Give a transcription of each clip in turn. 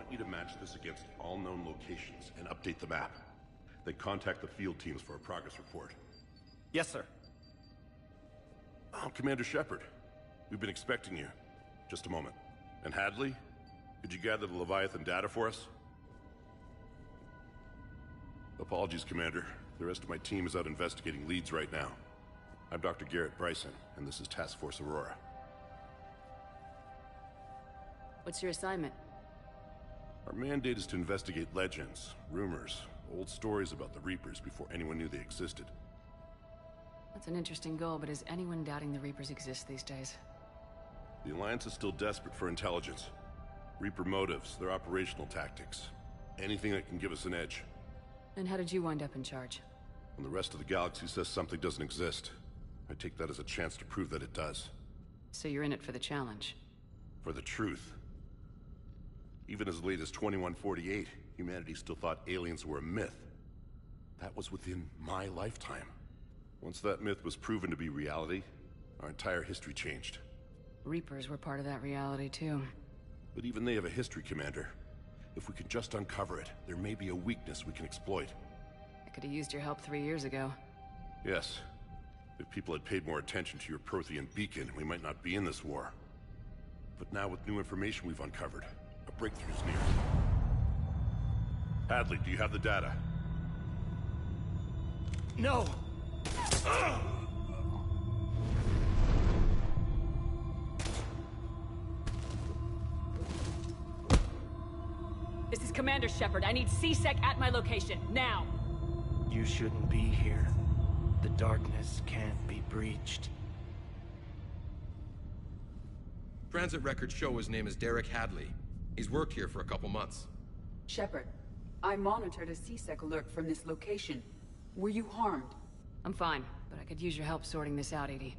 want you to match this against all known locations and update the map. Then contact the field teams for a progress report. Yes, sir. Oh, Commander Shepard. We've been expecting you. Just a moment. And Hadley, could you gather the Leviathan data for us? Apologies, Commander. The rest of my team is out investigating leads right now. I'm Dr. Garrett Bryson, and this is Task Force Aurora. What's your assignment? Our mandate is to investigate legends, rumors, old stories about the Reapers before anyone knew they existed. That's an interesting goal, but is anyone doubting the Reapers exist these days? The Alliance is still desperate for intelligence. Reaper motives, their operational tactics. Anything that can give us an edge. And how did you wind up in charge? When the rest of the galaxy says something doesn't exist, I take that as a chance to prove that it does. So you're in it for the challenge? For the truth. Even as late as 2148, humanity still thought aliens were a myth. That was within my lifetime. Once that myth was proven to be reality, our entire history changed. Reapers were part of that reality, too. But even they have a history, Commander. If we could just uncover it, there may be a weakness we can exploit. I could have used your help 3 years ago. Yes. If people had paid more attention to your Prothean beacon, we might not be in this war. But now with new information we've uncovered, a breakthrough's near. Hadley, do you have the data? No! This is Commander Shepard. I need C-Sec at my location, now! You shouldn't be here. The darkness can't be breached. Transit records show his name is Derek Hadley. He's worked here for a couple months. Shepard, I monitored a C-Sec alert from this location. Were you harmed? I'm fine, but I could use your help sorting this out, Edie.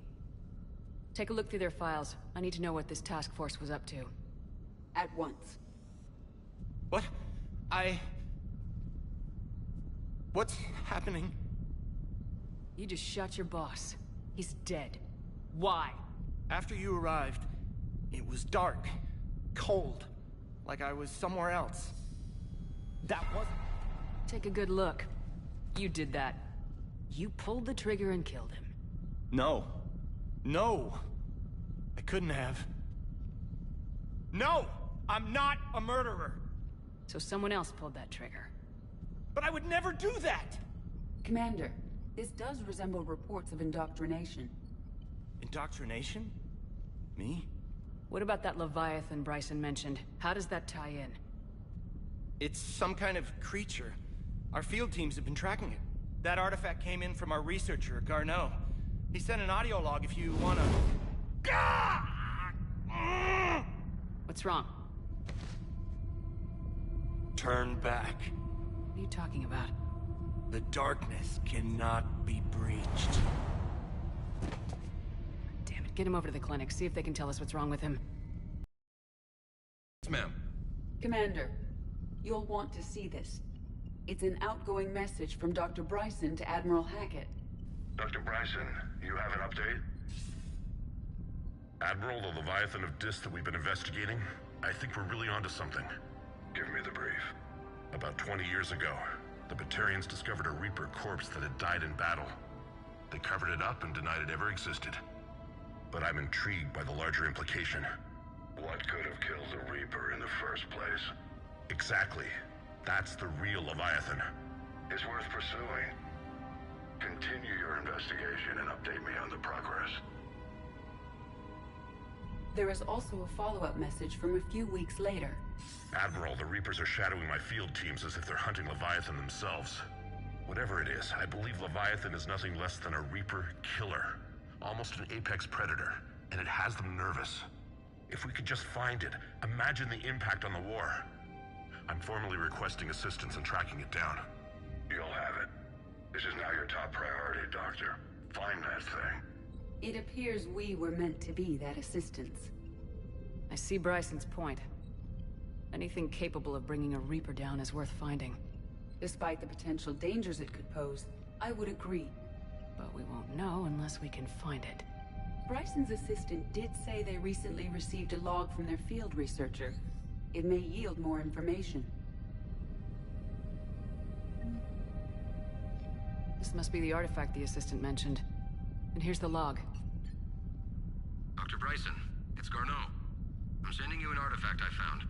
Take a look through their files. I need to know what this task force was up to. At once. What? What's happening? You just shot your boss. He's dead. Why? After you arrived, it was dark, cold, like I was somewhere else. That wasn't... Take a good look. You did that. You pulled the trigger and killed him. No. No! I couldn't have. No! I'm not a murderer! So someone else pulled that trigger. But I would never do that! Commander, this does resemble reports of indoctrination. Indoctrination? Me? What about that Leviathan Bryson mentioned? How does that tie in? It's some kind of creature. Our field teams have been tracking it. That artifact came in from our researcher, Garneau. He sent an audio log if you wanna... What's wrong? Turn back. What are you talking about? The darkness cannot be breached. Damn it, get him over to the clinic. See if they can tell us what's wrong with him. Yes, ma'am. Commander, you'll want to see this. It's an outgoing message from Dr. Bryson to Admiral Hackett. Dr. Bryson, you have an update? Admiral, the Leviathan of Dis that we've been investigating, I think we're really onto something. Give me the brief. About 20 years ago, the Batarians discovered a Reaper corpse that had died in battle. They covered it up and denied it ever existed. But I'm intrigued by the larger implication. What could have killed the Reaper in the first place? Exactly. That's the real Leviathan. It's worth pursuing. Continue your investigation and update me on the progress. There is also a follow-up message from a few weeks later. Admiral, the Reapers are shadowing my field teams as if they're hunting Leviathan themselves. Whatever it is, I believe Leviathan is nothing less than a Reaper killer. Almost an apex predator, and it has them nervous. If we could just find it, imagine the impact on the war. I'm formally requesting assistance in tracking it down. You'll have it. This is now your top priority, Doctor. Find that thing. It appears we were meant to be that assistance. I see Bryson's point. Anything capable of bringing a Reaper down is worth finding. Despite the potential dangers it could pose, I would agree. But we won't know unless we can find it. Bryson's assistant did say they recently received a log from their field researcher. It may yield more information. This must be the artifact the assistant mentioned. And here's the log. Dr. Bryson, it's Garneau. I'm sending you an artifact I found.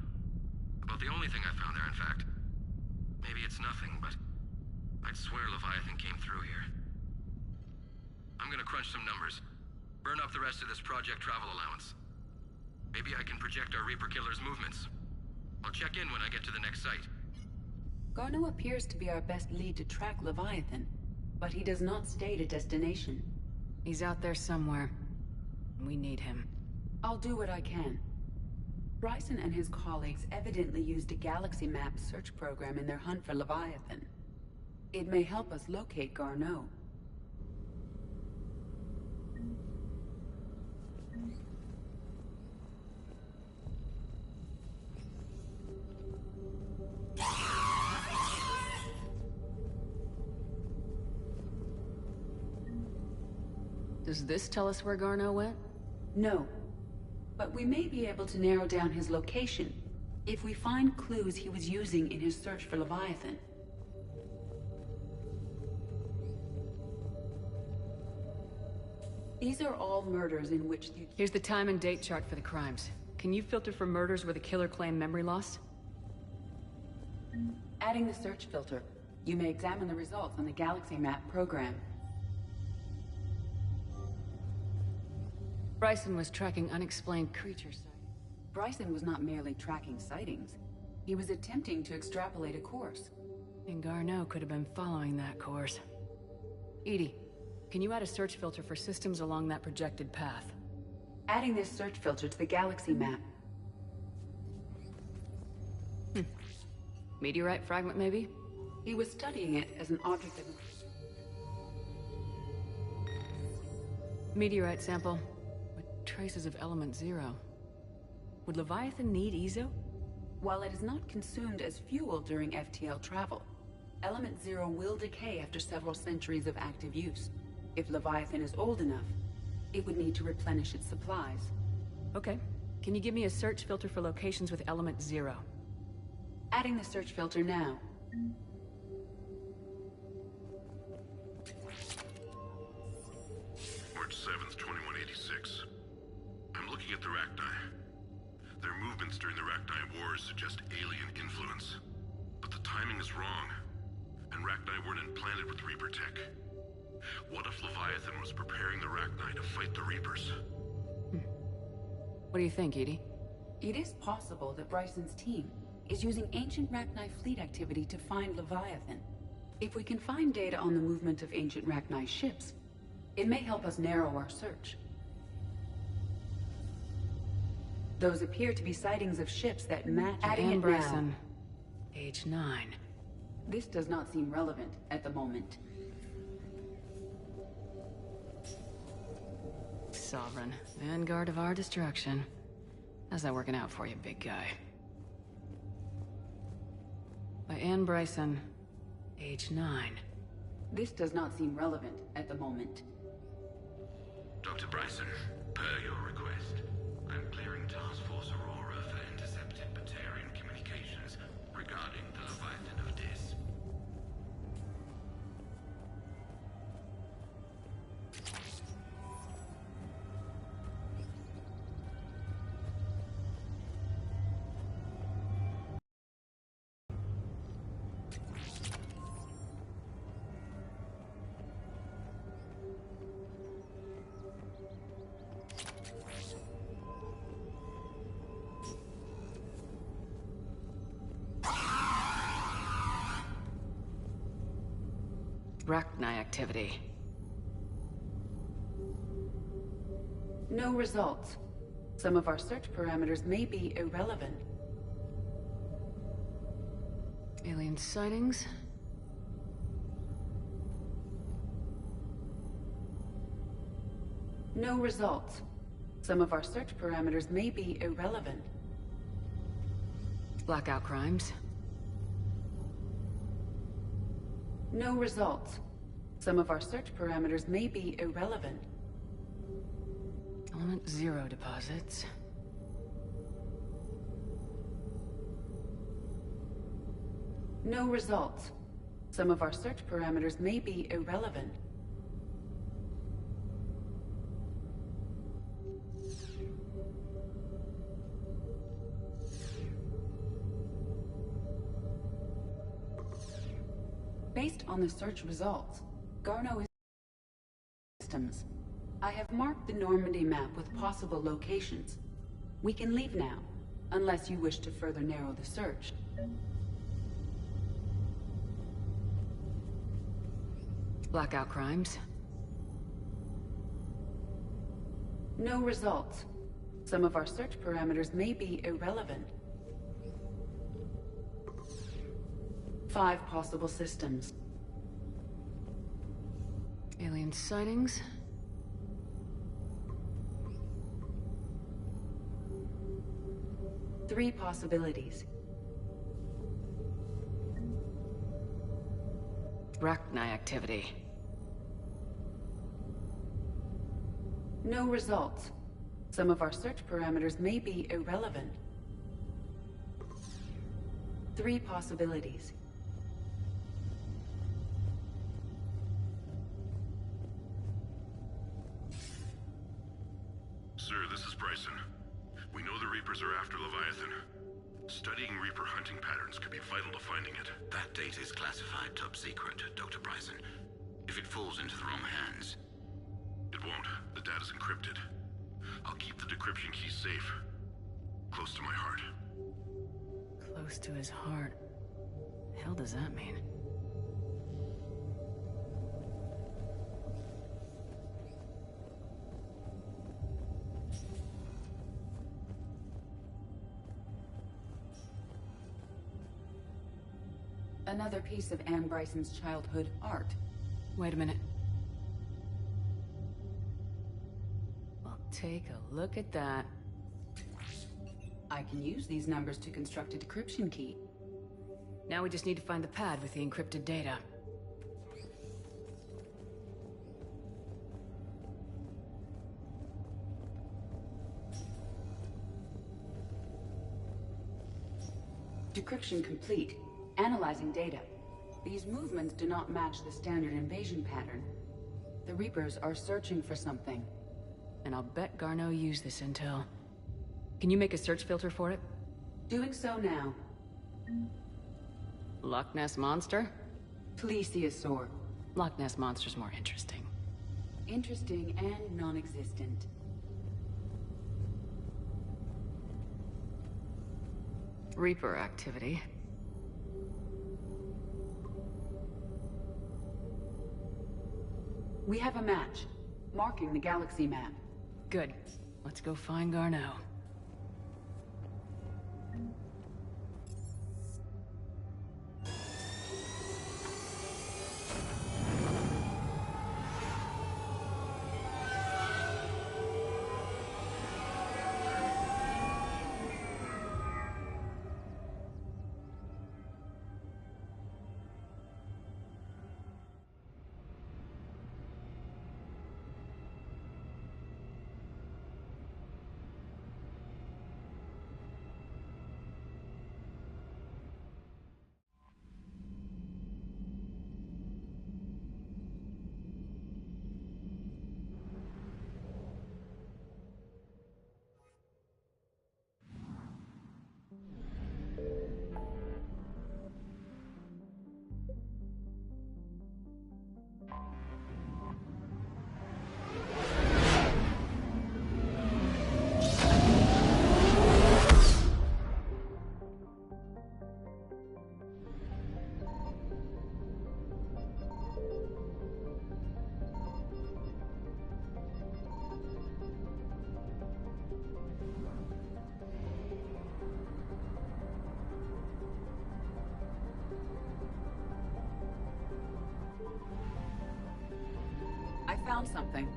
About the only thing I found there, in fact. Maybe it's nothing, but I'd swear Leviathan came through here. I'm gonna crunch some numbers. Burn up the rest of this Project Travel allowance. Maybe I can project our Reaper Killer's movements. I'll check in when I get to the next site. Garneau appears to be our best lead to track Leviathan, but he does not state a destination. He's out there somewhere. We need him. I'll do what I can. Bryson and his colleagues evidently used a galaxy map search program in their hunt for Leviathan. It may help us locate Garneau. Does this tell us where Garneau went? No. But we may be able to narrow down his location if we find clues he was using in his search for Leviathan. These are all murders in which the... Here's the time and date chart for the crimes. Can you filter for murders where the killer claimed memory loss? Adding the search filter, you may examine the results on the galaxy map program. Bryson was tracking unexplained creatures. Bryson was not merely tracking sightings. He was attempting to extrapolate a course. And Garneau could have been following that course. EDI, can you add a search filter for systems along that projected path? Adding this search filter to the galaxy map. Meteorite fragment, maybe? He was studying it as an object of... Meteorite sample with traces of element 0. Would Leviathan need Ezo? While it is not consumed as fuel during FTL travel, element 0 will decay after several centuries of active use. If Leviathan is old enough, it would need to replenish its supplies. Okay. Can you give me a search filter for locations with element 0? Adding the search filter now. March 7th, 2186. I'm looking at the Rachni. Their movements during the Rachni Wars suggest alien influence. But the timing is wrong. And Rachni weren't implanted with Reaper tech. What if Leviathan was preparing the Rachni to fight the Reapers? What do you think, EDI? It is possible that Bryson's team is using ancient Rachni fleet activity to find Leviathan. If we can find data on the movement of ancient Rachni ships, it may help us narrow our search. Those appear to be sightings of ships that match... Adding it Bryson, age 9. This does not seem relevant at the moment. Sovereign, vanguard of our destruction. How's that working out for you, big guy? By Anne Bryson, age 9. This does not seem relevant at the moment. Dr. Bryson, per your request, I'm clearing Task Force Aurora for intercepted Batarian communications regarding the Leviathan of Dis. Rachni activity. No results. Some of our search parameters may be irrelevant. Alien sightings? No results. Some of our search parameters may be irrelevant. Blackout crimes? No results. Some of our search parameters may be irrelevant. Element 0 deposits. No results. Some of our search parameters may be irrelevant. Based on the search results, Garneau is systems. I have marked the Normandy map with possible locations. We can leave now, unless you wish to further narrow the search. Blackout crimes. No results. Some of our search parameters may be irrelevant. 5 possible systems. Alien sightings. Three possibilities. Rachni activity. No results. Some of our search parameters may be irrelevant. 3 possibilities. Sir, this is Bryson. We know the Reapers are after Leviathan. Studying Reaper hunting patterns could be vital to finding it. That data is classified top secret, Dr. Bryson. If it falls into the wrong hands... It won't. The data's encrypted. I'll keep the decryption key safe. Close to my heart. Close to his heart. The hell does that mean? Another piece of Anne Bryson's childhood art. Wait a minute. Well, take a look at that. I can use these numbers to construct a decryption key. Now we just need to find the pad with the encrypted data. Decryption complete. Analyzing data. These movements do not match the standard invasion pattern. The Reapers are searching for something. And I'll bet Garneau used this intel. Can you make a search filter for it? Doing so now. Loch Ness Monster? Plesiosaur. Loch Ness Monster's more interesting. Interesting and non-existent. Reaper activity. We have a match, marking the galaxy map. Good. Let's go find Garneau. I found something.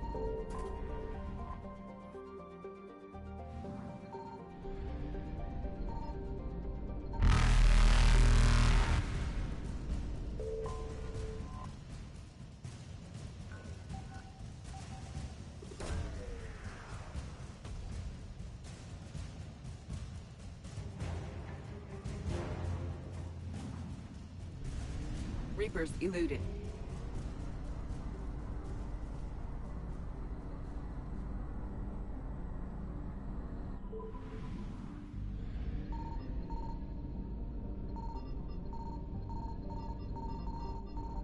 Reapers eluded.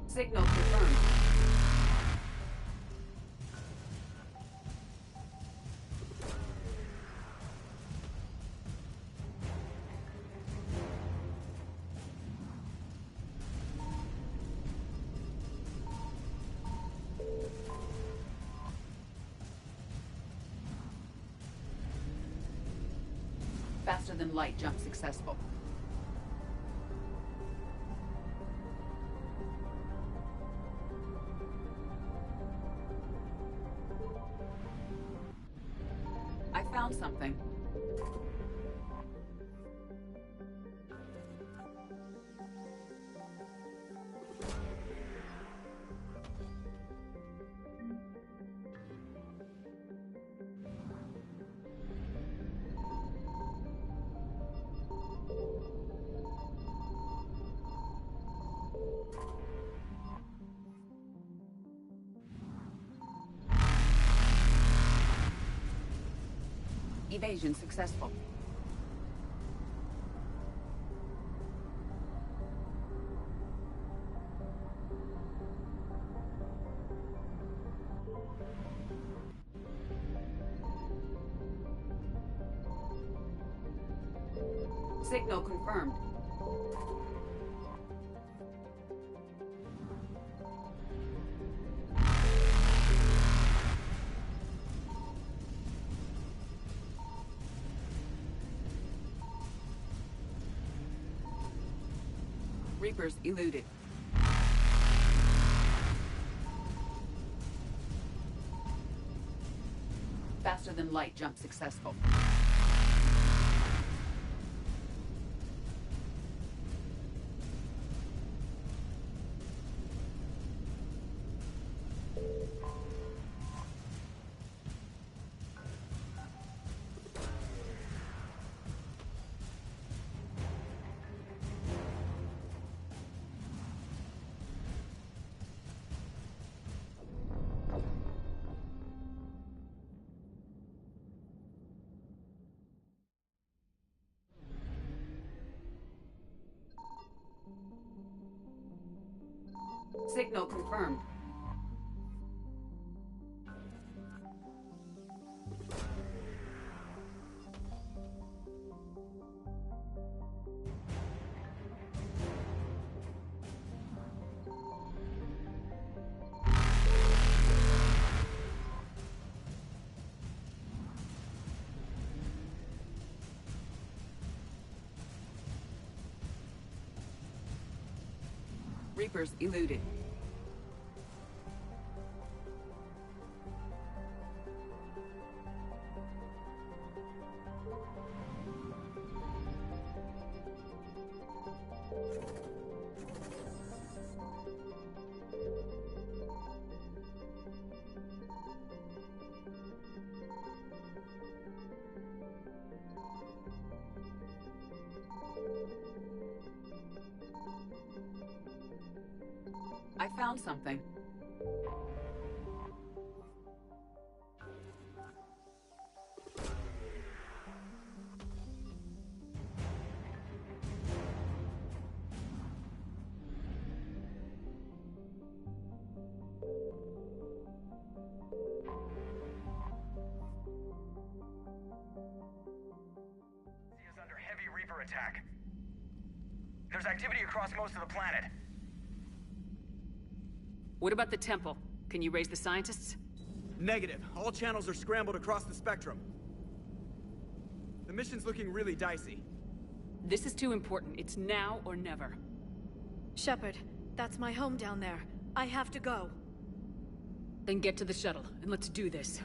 Signal confirmed. Faster than light jump successful. I found something. Evasion successful. Signal confirmed. Reapers eluded. Faster than light jump successful. Signal confirmed. Reapers eluded. I found something. Is under heavy Reaper attack. There's activity across most of the planet. What about the temple? Can you raise the scientists? Negative. All channels are scrambled across the spectrum. The mission's looking really dicey. This is too important. It's now or never. Shepard, that's my home down there. I have to go. Then get to the shuttle, and let's do this.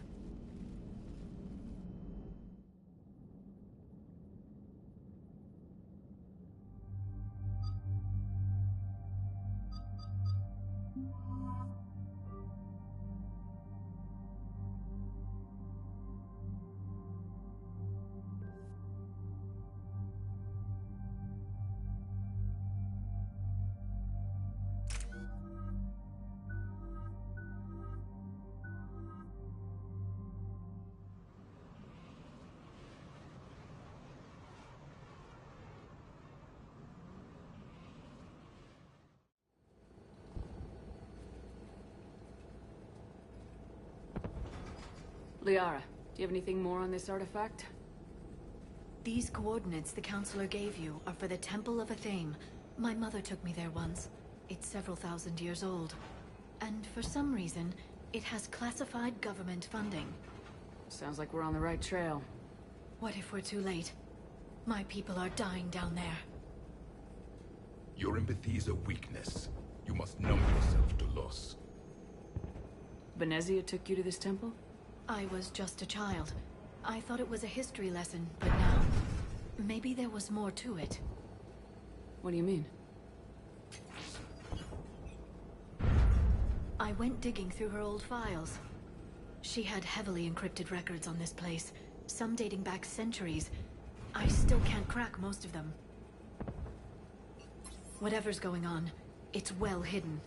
Liara, do you have anything more on this artifact? These coordinates the Counselor gave you are for the Temple of Athame. My mother took me there once. It's several thousand years old. And for some reason, it has classified government funding. Sounds like we're on the right trail. What if we're too late? My people are dying down there. Your empathy is a weakness. You must numb yourself to loss. Venezia took you to this temple? I was just a child. I thought it was a history lesson, but now... maybe there was more to it. What do you mean? I went digging through her old files. She had heavily encrypted records on this place, some dating back centuries. I still can't crack most of them. Whatever's going on, it's well hidden.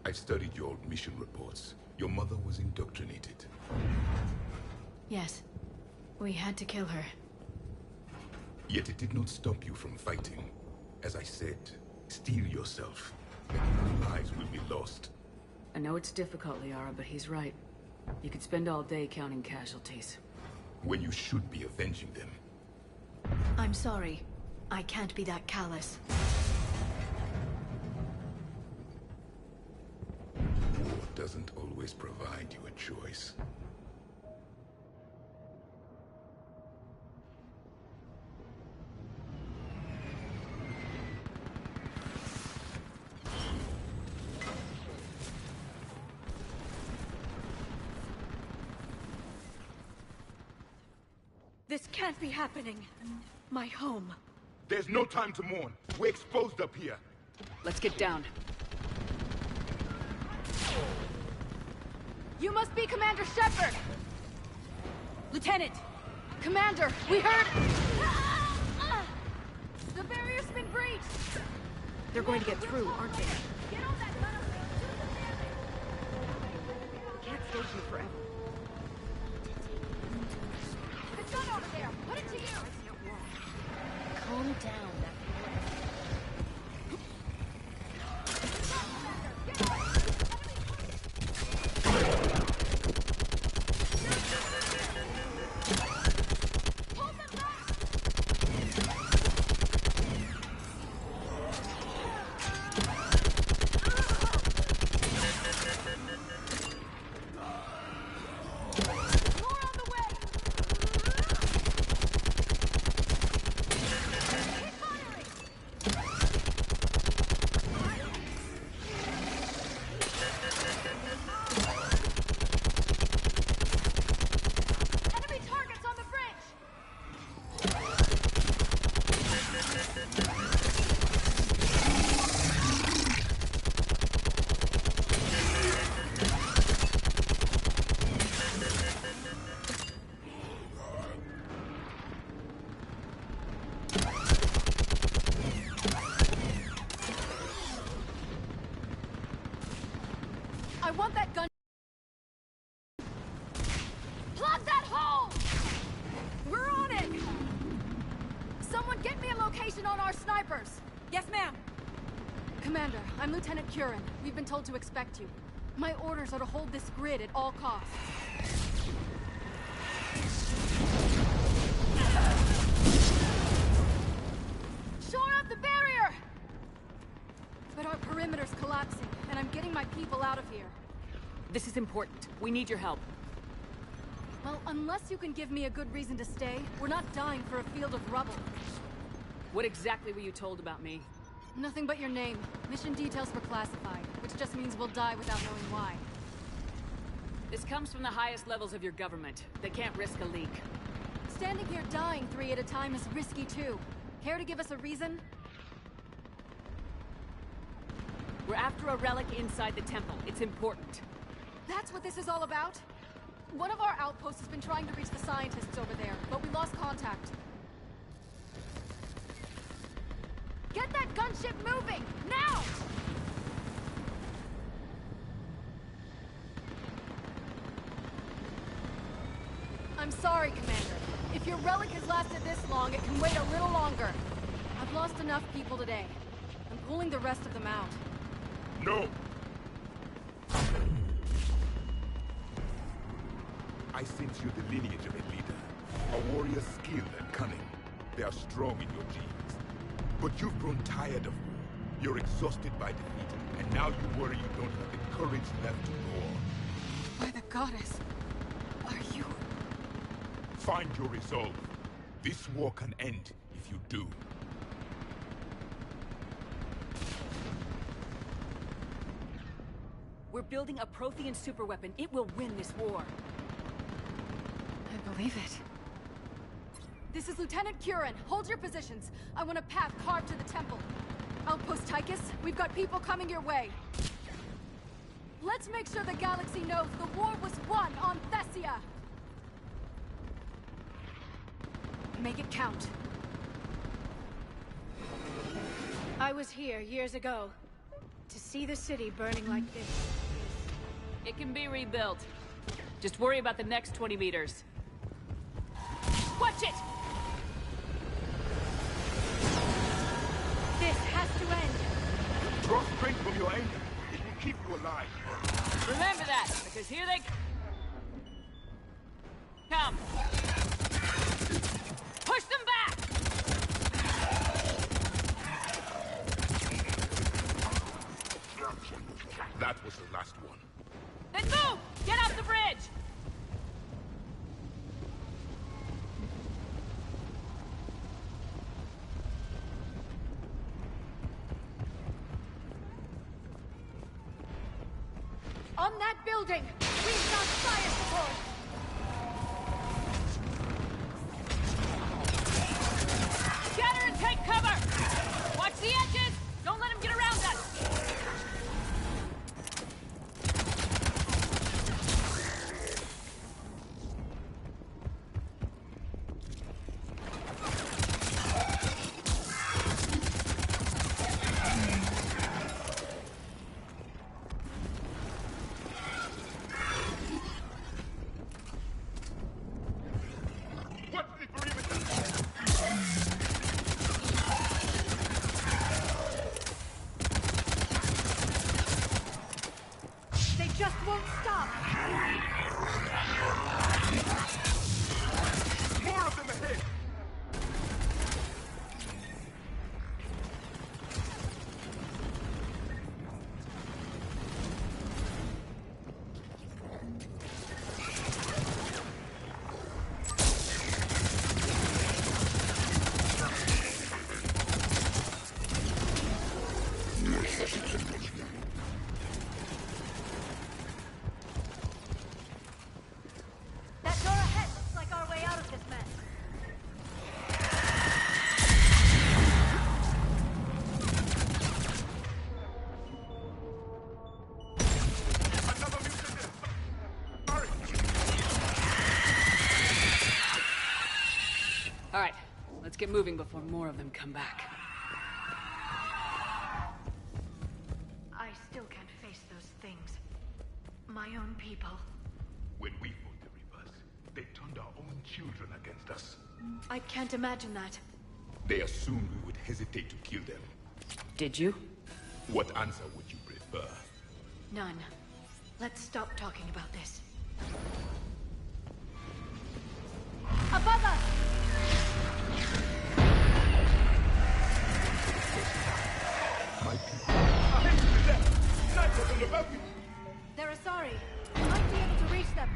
I've studied your old mission reports. Your mother was indoctrinated. Yes. We had to kill her. Yet it did not stop you from fighting. As I said, steel yourself. Many lives will be lost. I know it's difficult, Liara, but he's right. You could spend all day counting casualties. When you should be avenging them. I'm sorry. I can't be that callous. War doesn't always provide you a choice. This can't be happening. My home. There's no time to mourn. We're exposed up here. Let's get down. You must be Commander Shepard! Lieutenant! Commander, we heard... The barrier's been breached! They're going to get through, aren't they? Get on that gun! We can't stay here forever. The gun over there! Put it to use! Calm down. I want that gun... Plug that hole! We're on it! Someone get me a location on our snipers! Yes, ma'am! Commander, I'm Lieutenant Curran. We've been told to expect you. My orders are to hold this grid at all costs. Shore up the barrier! But our perimeter's collapsing, and I'm getting my people out of here. This is important. We need your help. Well, unless you can give me a good reason to stay, we're not dying for a field of rubble. What exactly were you told about me? Nothing but your name. Mission details were classified, which just means we'll die without knowing why. This comes from the highest levels of your government. They can't risk a leak. Standing here dying 3 at a time is risky too. Care to give us a reason? We're after a relic inside the temple. It's important. That's what this is all about? One of our outposts has been trying to reach the scientists over there, but we lost contact. Get that gunship moving! Now! I'm sorry, Commander. If your relic has lasted this long, it can wait a little longer. I've lost enough people today. I'm pulling the rest of them out. No! I I sense you're the lineage of a leader. A warrior's skill and cunning. They are strong in your genes. But you've grown tired of war. You're exhausted by defeat, and now you worry you don't have the courage left to go on. By the goddess, are you... Find your resolve. This war can end if you do. We're building a Prothean superweapon. It will win this war. I believe it. This is Lieutenant Curran. Hold your positions. I want a path carved to the temple. Outpost Tychus, we've got people coming your way. Let's make sure the galaxy knows the war was won on Thessia. Make it count. I was here years ago. To see the city burning like this. It can be rebuilt. Just worry about the next 20 meters. Watch it! This has to end. Draw strength from your anger. It will keep you alive. Remember that, because here they come. Push them back! That was the last one. Then move! Get off the bridge! On that building, we've got fire support! Scatter and take cover! Watch the edges! Don't let them get around us! Let's get moving before more of them come back. I still can't face those things. My own people. When we fought the Reapers, they turned our own children against us. I can't imagine that. They assumed we would hesitate to kill them. Did you? What answer would you prefer? None. Let's stop talking about this. Above us! My people. I hate you to death! Snipers on the balcony! They're Asari. We might be able to reach them.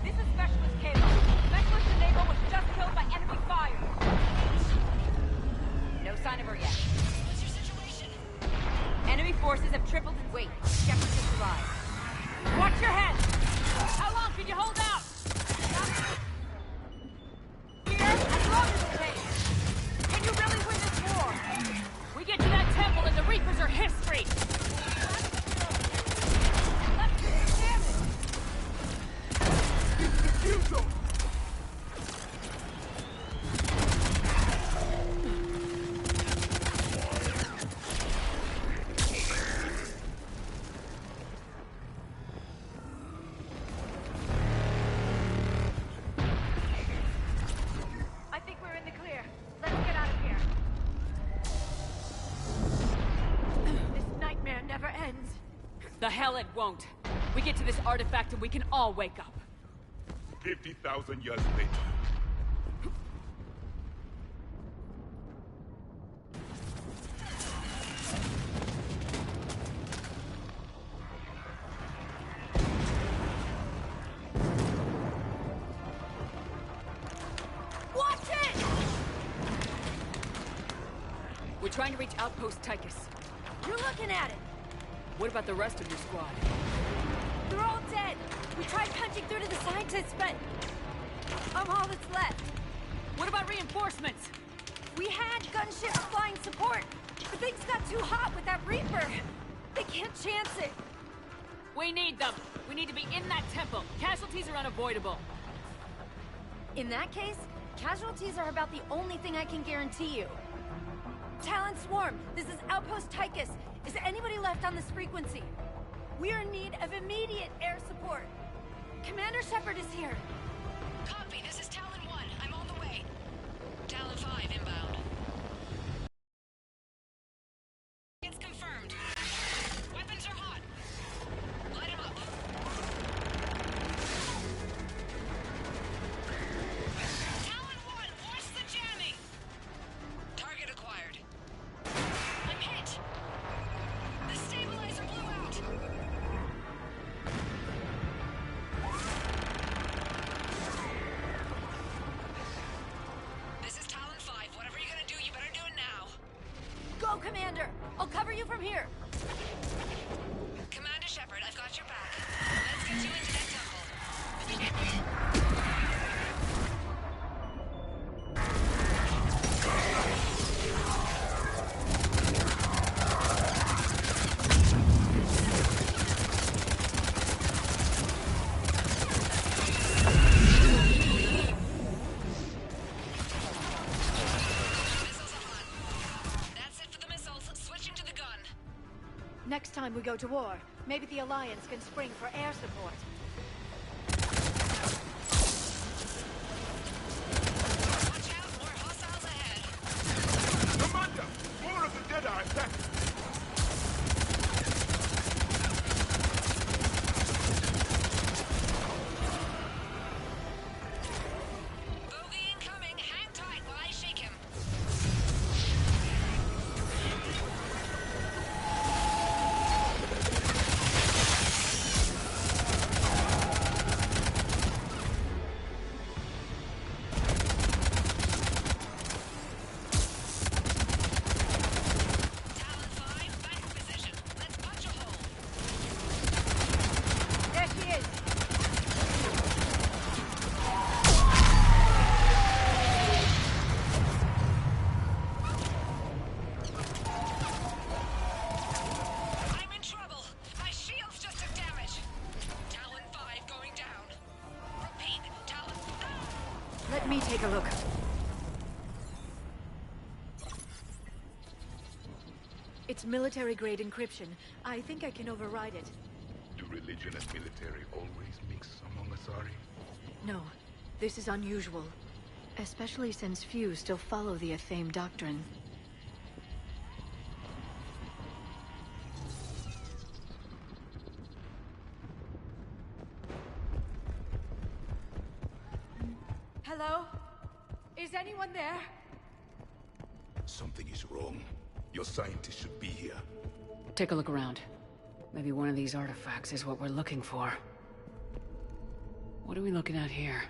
This is Specialist Kalo. Specialist Enable was just killed by enemy fire. No sign of her yet. What's your situation? Enemy forces have tripled in weight. Shepard has survived. Watch your head! How long can you hold out? Here, as long as it takes. Can you really win this war? We get to that temple and the Reapers are history! Refusal! I think we're in the clear. Let's get out of here. The hell it won't. We get to this artifact and we can all wake up. 50,000 years later. Watch it! We're trying to reach Outpost Tychus. You're looking at it. What about the rest of your squad? They're all dead. We tried punching through to the scientists, but I'm all that's left. What about reinforcements? We had gunships flying support, but things got too hot with that Reaper. They can't chance it. We need them. We need to be in that temple. Casualties are unavoidable. In that case, casualties are about the only thing I can guarantee you. Talon Swarm, this is Outpost Tychus. Is anybody left on this frequency? We are in need of immediate air support. Commander Shepard is here. Copy, this is Talon 1. I'm on the way. Talon 5 inbound. It's confirmed. Weapons are hot. Light 'em up. Talon 1, watch the jamming! Target acquired. I'm hit! The stabilizer blew out! This is Talon 5. Whatever you're gonna do, you better do it now. Go, Commander! I'll cover you from here. Commander Shepard, I've got your back. Let's get you into that temple. Missiles are hot. That's it for the missiles. Switching to the gun. Next time we go to war, maybe the Alliance can spring for air support. Watch out, more hostiles ahead. Commander! More of the dead are attacking! Bogey incoming. Hang tight while I shake him. Talon 5, back in position. Let's punch a hole. There she is! I'm in trouble. My shields just took damage. Talon 5 going down. Repeat, Talon... Let me take a look. It's military-grade encryption. I think I can override it. Do religion and military always mix among Asari? No, this is unusual. Especially since few still follow the Athame doctrine. Hello? Is anyone there? Something is wrong. Your scientists should be here. Take a look around. Maybe one of these artifacts is what we're looking for. What are we looking at here?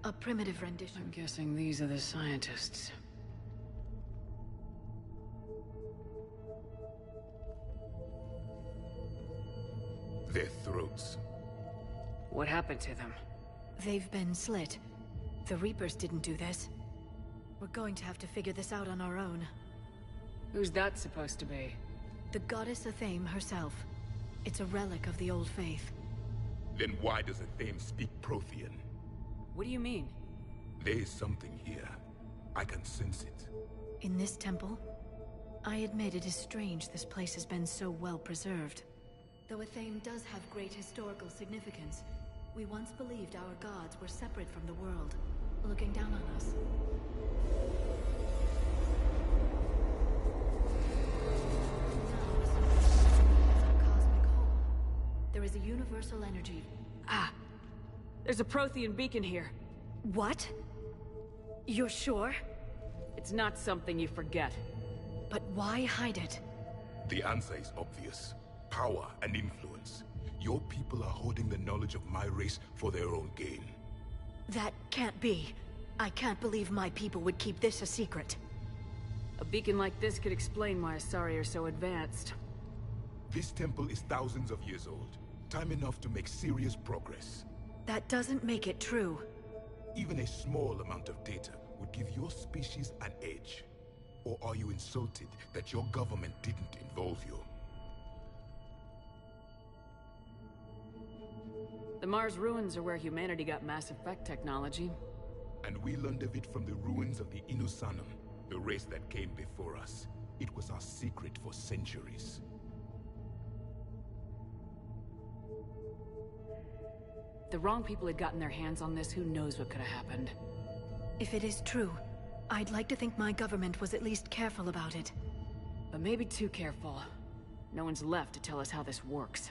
A primitive rendition. I'm guessing these are the scientists. Their throats. What happened to them? They've been slit. The Reapers didn't do this. We're going to have to figure this out on our own. Who's that supposed to be? The goddess Athame herself. It's a relic of the old faith. Then why does Athame speak Prothean? What do you mean? There is something here. I can sense it. In this temple? I admit it is strange this place has been so well preserved. Though Athame does have great historical significance, we once believed our gods were separate from the world, looking down on us. Now, as a cosmic whole. universal energy. Ah! There's a Prothean beacon here. What? You're sure? It's not something you forget. But why hide it? The answer is obvious. Power and influence. Your people are holding the knowledge of my race for their own gain. That can't be. I can't believe my people would keep this a secret. A beacon like this could explain why Asari are so advanced. This temple is thousands of years old. Time enough to make serious progress. That doesn't make it true. Even a small amount of data would give your species an edge. Or are you insulted that your government didn't involve you? The Mars ruins are where humanity got Mass Effect technology. And we learned of it from the ruins of the Inusanum, the race that came before us. It was our secret for centuries. If the wrong people had gotten their hands on this, who knows what could have happened. If it is true, I'd like to think my government was at least careful about it. But maybe too careful. No one's left to tell us how this works.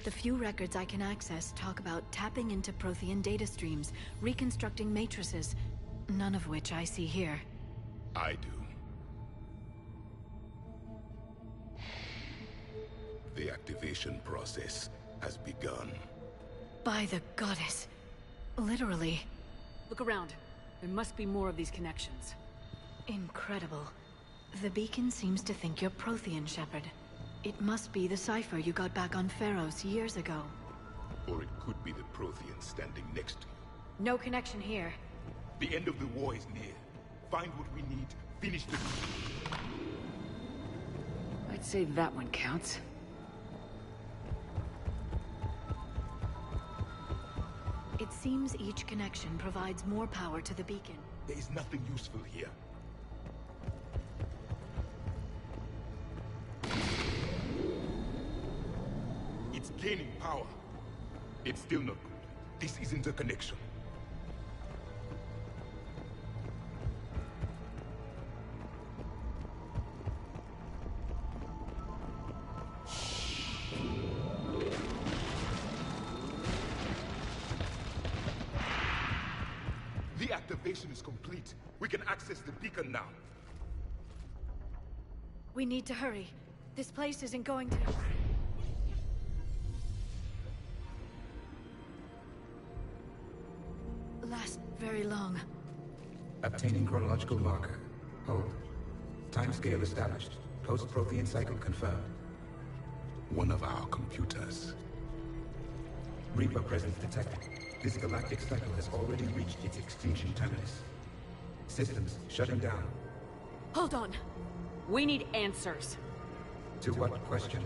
The few records I can access talk about tapping into Prothean data streams, reconstructing matrices, none of which I see here. I do. The activation process has begun. By the goddess. Literally. Look around. There must be more of these connections. Incredible. The beacon seems to think you're Prothean, Shepard. It must be the cipher you got back on Pharos years ago. Or it could be the Prothean standing next to you. No connection here. The end of the war is near. Find what we need, finish the... I'd say that one counts. It seems each connection provides more power to the beacon. There is nothing useful here. It's gaining power. It's still not good. This isn't a connection. The activation is complete. We can access the beacon now. We need to hurry. This place isn't going to... last very long. Obtaining chronological marker. Hold. Timescale established. Post-Prothean cycle confirmed. One of our computers. Reaper presence detected. This galactic cycle has already reached its extinction terminus. Systems shutting down. Hold on. We need answers. To what question?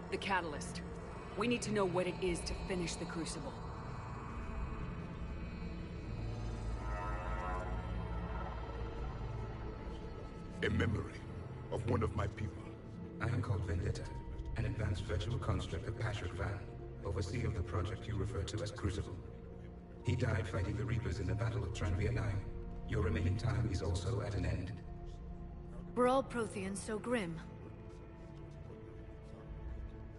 The catalyst. We need to know what it is to finish the Crucible. A memory of one of my people. I am called Vendetta, an advanced virtual construct of Patrick Van, overseer of the project you refer to as Crucible. He died fighting the Reapers in the Battle of Tranvia 9. Your remaining time is also at an end. We're all Protheans so grim.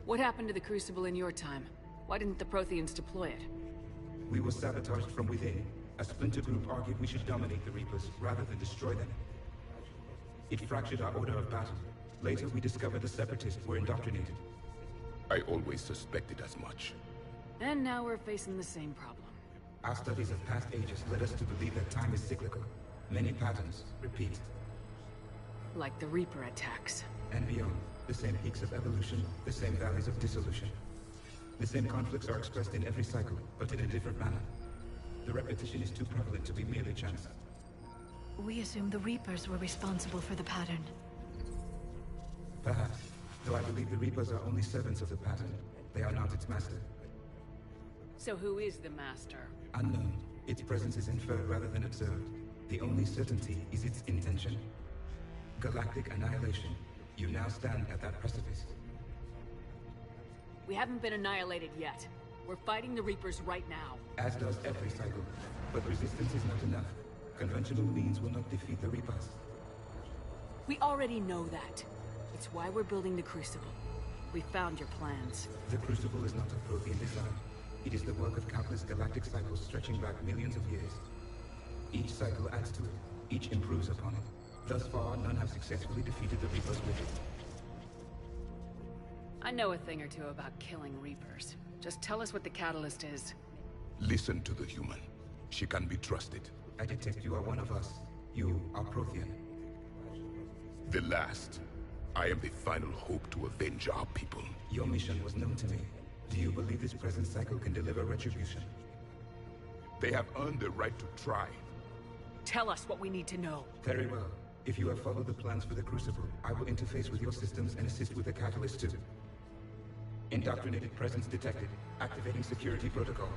What happened to the Crucible in your time? Why didn't the Protheans deploy it? We were sabotaged from within. A splinter group argued we should dominate the Reapers rather than destroy them. It fractured our order of battle. Later, we discovered the Separatists were indoctrinated. I always suspected as much. And now we're facing the same problem. Our studies of past ages led us to believe that time is cyclical. Many patterns repeat. Like the Reaper attacks. And beyond, the same peaks of evolution, the same valleys of dissolution. The same conflicts are expressed in every cycle, but in a different manner. The repetition is too prevalent to be merely chance. We assume the Reapers were responsible for the pattern. Perhaps, though I believe the Reapers are only servants of the pattern. They are not its master. So who is the master? Unknown. Its presence is inferred rather than observed. The only certainty is its intention. Galactic annihilation. You now stand at that precipice. We haven't been annihilated yet. We're fighting the Reapers right now. As does every cycle. But resistance is not enough. Conventional means will not defeat the Reapers. We already know that. It's why we're building the Crucible. We found your plans. The Crucible is not a Prothean design. It is the work of countless galactic cycles stretching back millions of years. Each cycle adds to it. Each improves upon it. Thus far, none have successfully defeated the Reapers with it. I know a thing or two about killing Reapers. Just tell us what the catalyst is. Listen to the human. She can be trusted. I detect you are one of us. You are Prothean. The last. I am the final hope to avenge our people. Your mission was known to me. Do you believe this present cycle can deliver retribution? They have earned the right to try. Tell us what we need to know. Very well. If you have followed the plans for the Crucible, I will interface with your systems and assist with the catalyst too. Indoctrinated presence detected. Activating security protocol.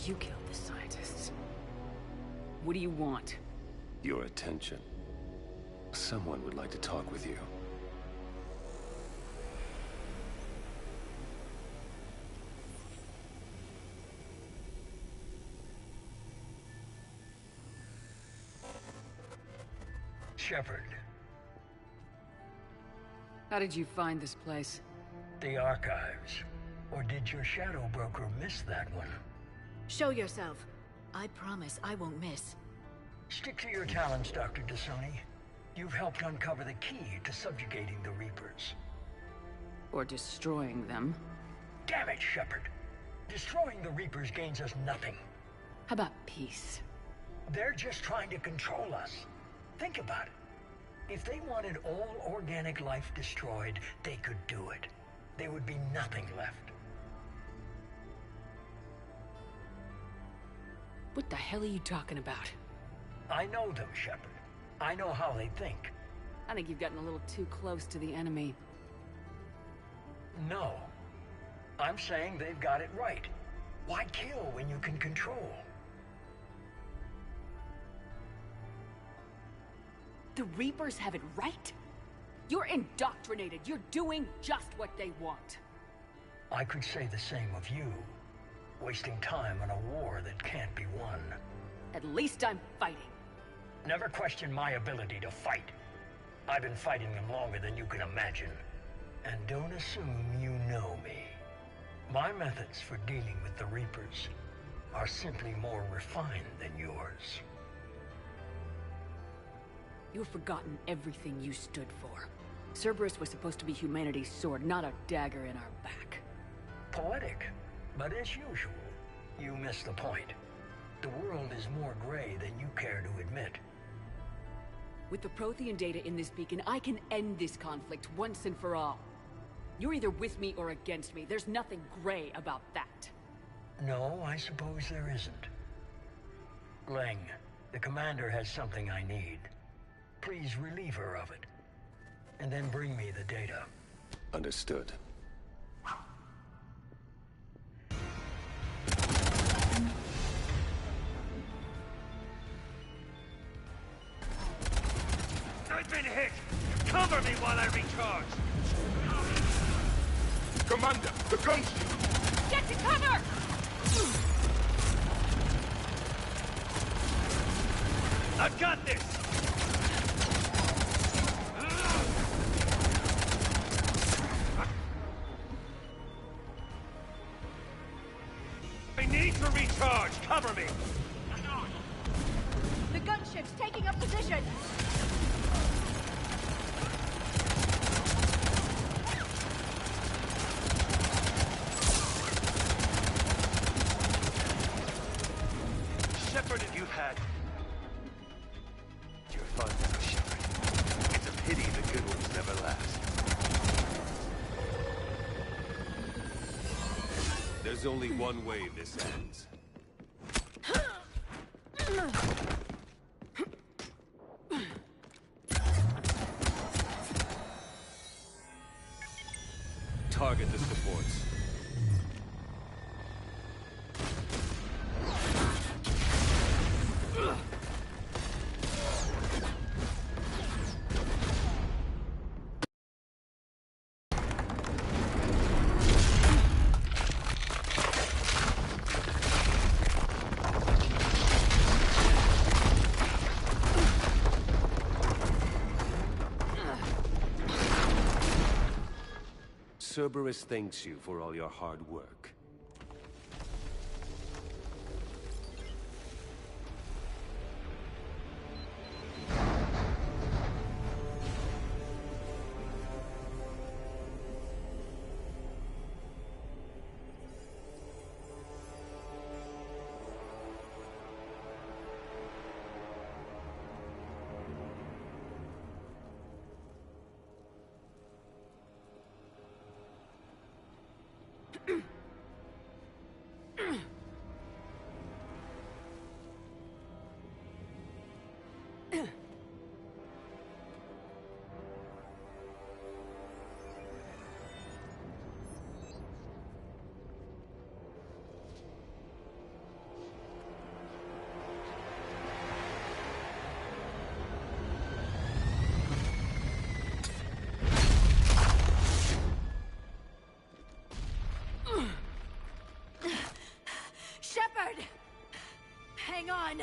You killed the scientists. What do you want? Your attention. Someone would like to talk with you. Shepard. How did you find this place? The archives. Or did your shadow broker miss that one? Show yourself. I promise I won't miss. Stick to your talents, Dr. Dasoni. You've helped uncover the key to subjugating the Reapers. Or destroying them. Damn it, Shepard. Destroying the Reapers gains us nothing. How about peace? They're just trying to control us. Think about it. If they wanted all organic life destroyed, they could do it. There would be nothing left. What the hell are you talking about? I know them, Shepard. I know how they think. I think you've gotten a little too close to the enemy. No. I'm saying they've got it right. Why kill when you can control? The Reapers have it right? You're indoctrinated. You're doing just what they want. I could say the same of you. Wasting time on a war that can't be won. At least I'm fighting. Never question my ability to fight. I've been fighting them longer than you can imagine. And don't assume you know me. My methods for dealing with the Reapers are simply more refined than yours. You've forgotten everything you stood for. Cerberus was supposed to be humanity's sword, not a dagger in our back. Poetic, but as usual, you miss the point. The world is more gray than you care to admit. With the Prothean data in this beacon, I can end this conflict once and for all. You're either with me or against me. There's nothing gray about that. No, I suppose there isn't. Leng, the commander has something I need. Please relieve her of it. And then bring me the data. Understood. I've been hit! Cover me while I recharge! Commander, the gunship! Get to cover! I've got this! I need to recharge! Cover me! The gunship's taking up position! Shepard, if you've had... You're fun now, Shepard. It's a pity the good ones never last. There's only one way this ends. Target the supports. Cerberus thanks you for all your hard work. Shepard! Hang on!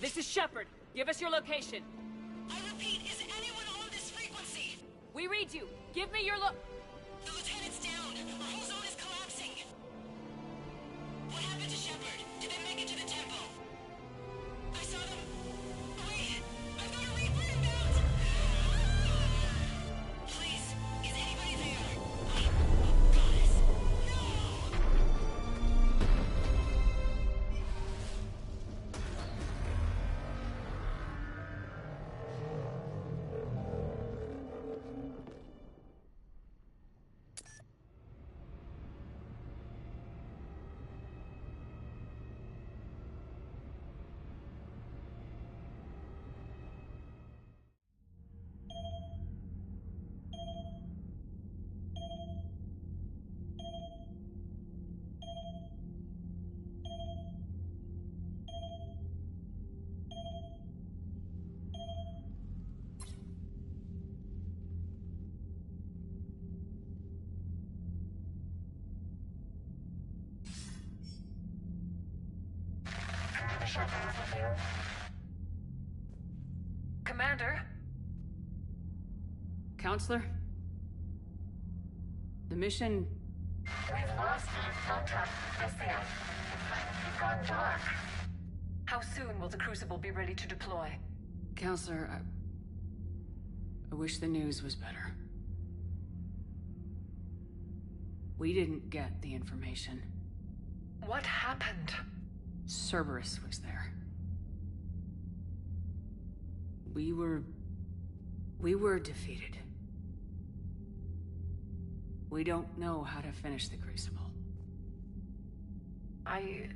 This is Shepard. Give us your location. I repeat, is anyone on this frequency? We read you. Give me your The lieutenant's down. Our whole zone is collapsing. What happened to Shepard? Did they make it to the temple? I saw them. Wait, I've got a Reaper inbound. Please, is anybody there? Goddess, no! Commander? Counselor? The mission... We've lost contact with the Earth. It's gone dark. How soon will the Crucible be ready to deploy? Counselor, I wish the news was better. We didn't get the information. What happened? Cerberus was there. We were defeated. We don't know how to finish the Crucible. I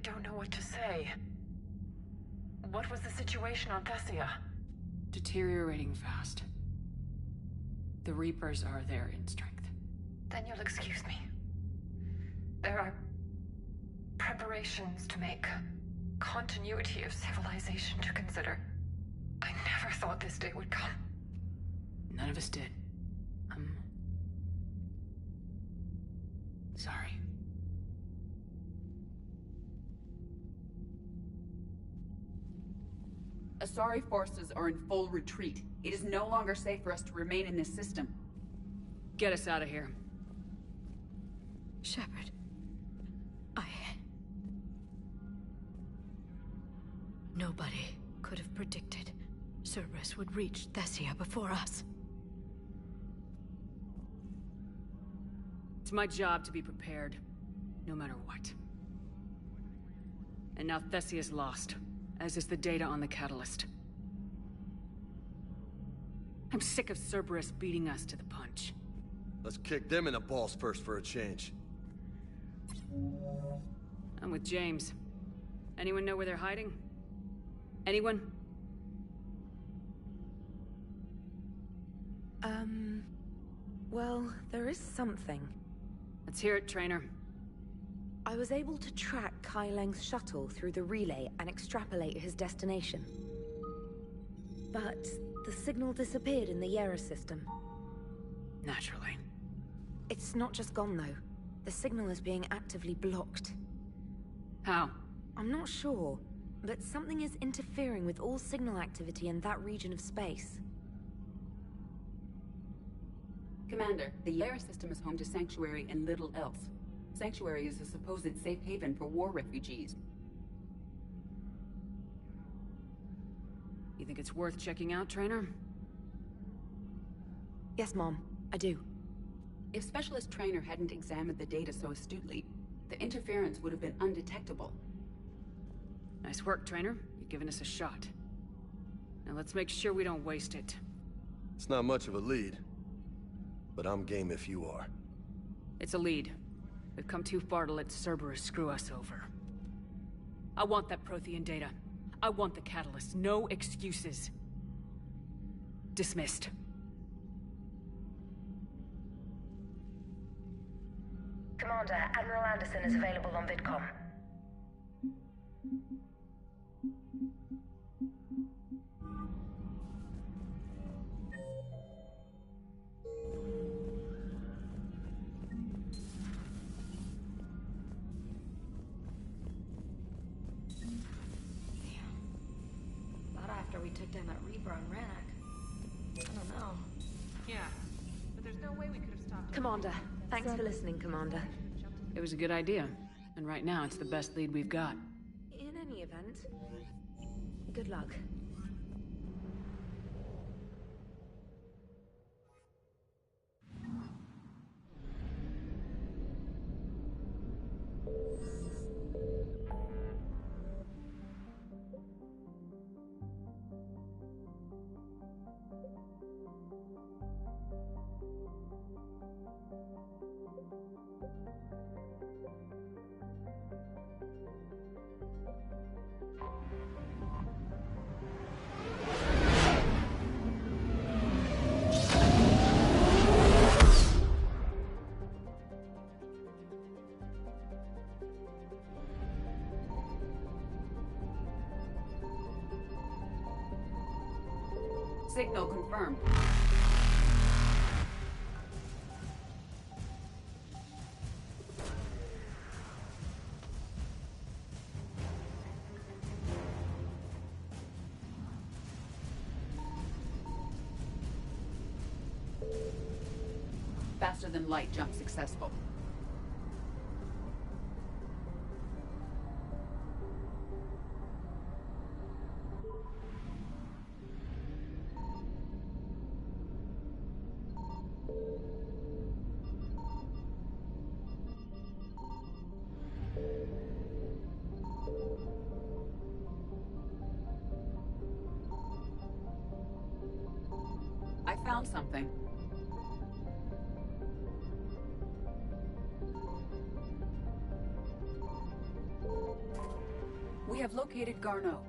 don't know what to say. What was the situation on Thessia? Deteriorating fast. The Reapers are there in strength. Then you'll excuse me. There are preparations to make, continuity of civilization to consider. I never thought this day would come. None of us did. I'm sorry. Asari forces are in full retreat. It is no longer safe for us to remain in this system. Get us out of here. Shepard. Nobody could have predicted Cerberus would reach Thessia before us. It's my job to be prepared, no matter what. And now Thessia's lost, as is the data on the catalyst. I'm sick of Cerberus beating us to the punch. Let's kick them in the balls first for a change. I'm with James. Anyone know where they're hiding? Anyone? Well, there is something. Let's hear it, Trainer. I was able to track Kai Leng's shuttle through the relay and extrapolate his destination. But the signal disappeared in the Yera system. Naturally. It's not just gone, though. The signal is being actively blocked. How? I'm not sure, but something is interfering with all signal activity in that region of space. Commander, the Yera system is home to Sanctuary and little else. Sanctuary is a supposed safe haven for war refugees. You think it's worth checking out, Trainer? Yes, Mom, I do. If Specialist Trainer hadn't examined the data so astutely, the interference would have been undetectable. Nice work, Trainer. You've given us a shot. Now let's make sure we don't waste it. It's not much of a lead, but I'm game if you are. It's a lead. We've come too far to let Cerberus screw us over. I want that Prothean data. I want the catalyst. No excuses. Dismissed. Commander, Admiral Anderson is available on VidCom. Not after we took down that Reaper on Rannoch. I don't know. Yeah, but there's no way we could have stopped. Commander, thanks for listening, Commander. It was a good idea. And right now, it's the best lead we've got. In any event, good luck. Signal confirmed. Faster than light jump successful. I found something. We have located Garneau.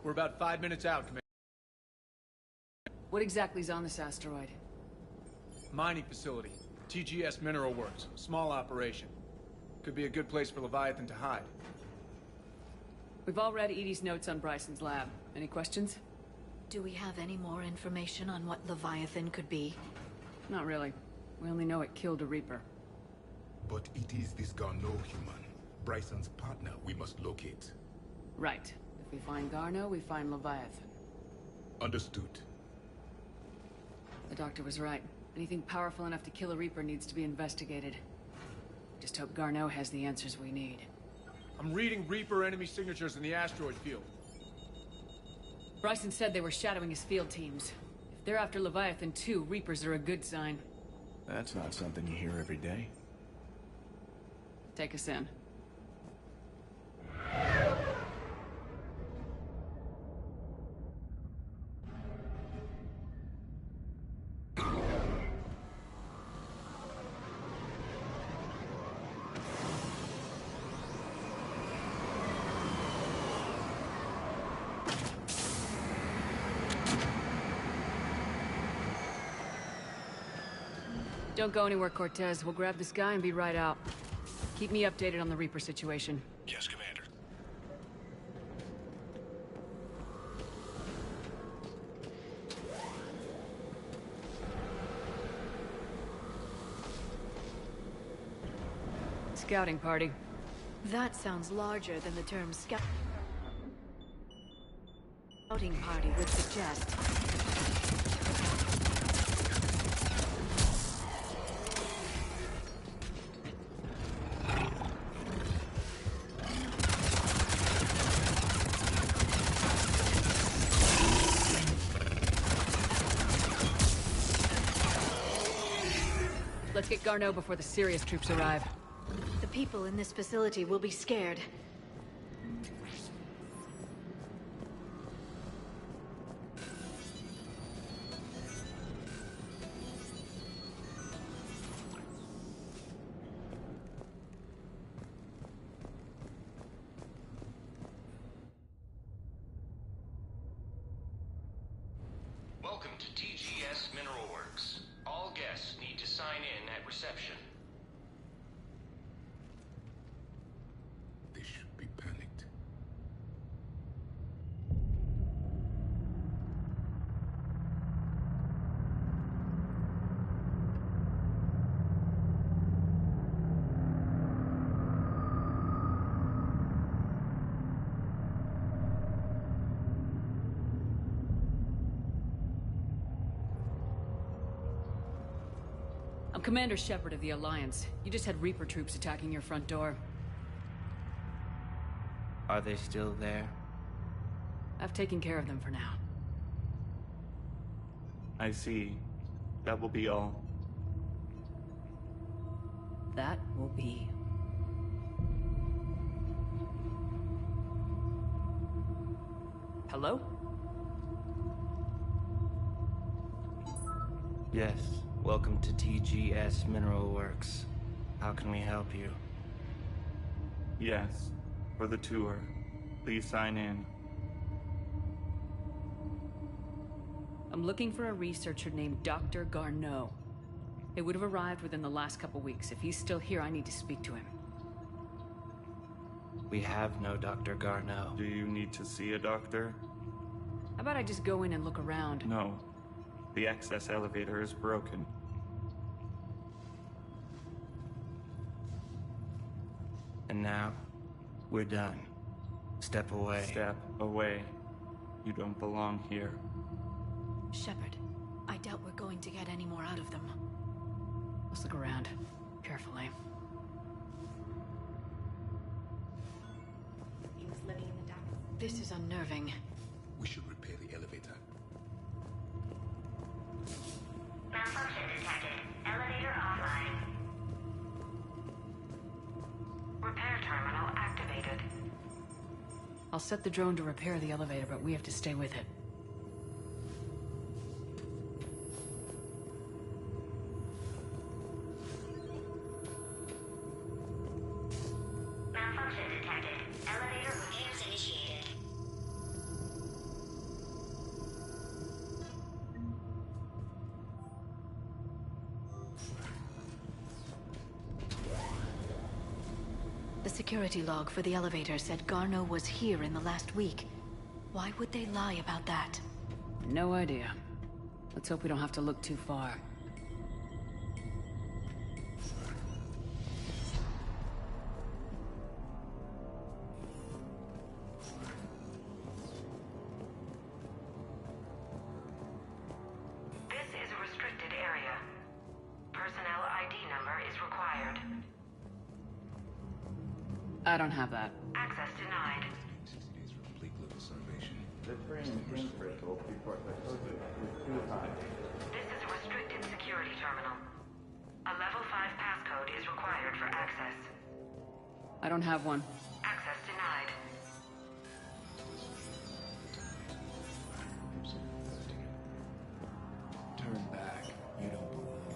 We're about 5 minutes out, Commander. What exactly is on this asteroid? Mining facility. TGS Mineral Works. Small operation. Could be a good place for Leviathan to hide. We've all read Edie's notes on Bryson's lab. Any questions? Do we have any more information on what Leviathan could be? Not really. We only know it killed a Reaper. But it is this Garneau human, Bryson's partner, we must locate. Right. If we find Garneau, we find Leviathan. Understood. The doctor was right. Anything powerful enough to kill a Reaper needs to be investigated. Just hope Garneau has the answers we need. I'm reading Reaper enemy signatures in the asteroid field. Bryson said they were shadowing his field teams. If they're after Leviathan too, Reapers are a good sign. That's not something you hear every day. Take us in. Don't go anywhere, Cortez. We'll grab this guy and be right out. Keep me updated on the Reaper situation. Yes, Commander. Scouting party. That sounds larger than the term scouting party would suggest. Let's get Garneau before the serious troops arrive. The people in this facility will be scared. Welcome to TGS Mineral Works. All guests need to sign in at reception. They should be panicked. I'm Commander Shepard of the Alliance. You just had Reaper troops attacking your front door. Are they still there? I've taken care of them for now. I see. That will be all. That will be. Hello? Yes. Welcome to TGS Mineral Works. How can we help you? Yes. For the tour. Please sign in. I'm looking for a researcher named Dr. Garneau. They would have arrived within the last couple weeks. If he's still here, I need to speak to him. We have no Dr. Garneau. Do you need to see a doctor? How about I just go in and look around? No. The access elevator is broken. And now, we're done. Step away. Step away. You don't belong here. Shepard, I doubt we're going to get any more out of them. Let's look around. Carefully. He was living in the dark. This is unnerving. We should repair the elevator. Malfunction detected. Elevator offline. Repair terminal activated. I'll set the drone to repair the elevator, but we have to stay with it. Malfunction detected. Elevator repairs initiated. security log for the elevator said Garneau was here in the last week. Why would they lie about that? No idea. Let's hope we don't have to look too far. This is a restricted area. Personnel ID number is required. I don't have that. Access denied. 60 days for complete global salvation. The brain crystal before the code is too high. This is a restricted security terminal. A level 5 passcode is required for access. I don't have one. Access denied. Turn back. You don't belong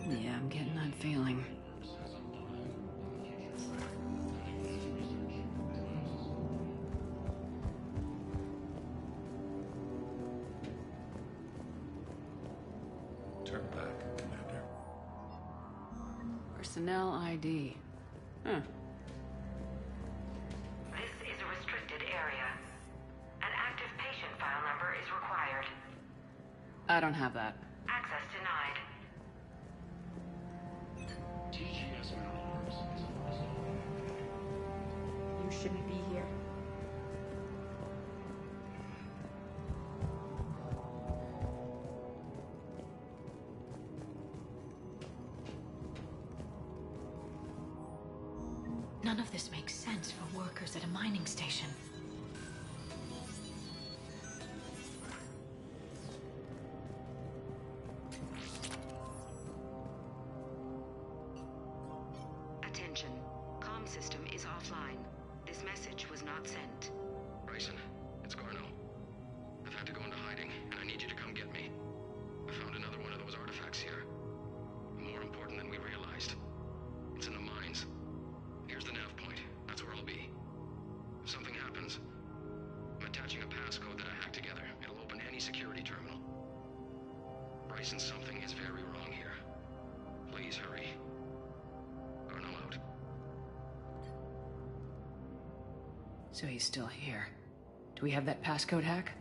here. Yeah, I'm getting that feeling. Turn back, Commander. Personnel ID. Huh. This is a restricted area. An active patient file number is required. I don't have that. Access denied. You shouldn't be here. None of this makes sense for workers at a mining station. Attention. Comm system is offline. This message was not sent. Bryson, it's Garneau. I've had to go into hiding, and I need you to come get me. I found another one of those artifacts here. More important than we realized. It's in the mines. Here's the nav point. That's where I'll be. If something happens, I'm attaching a passcode that I hacked together. It'll open any security terminal. Bryson, something is very wrong here. Please hurry. Garneau out. So he's still here. Do we have that passcode hack?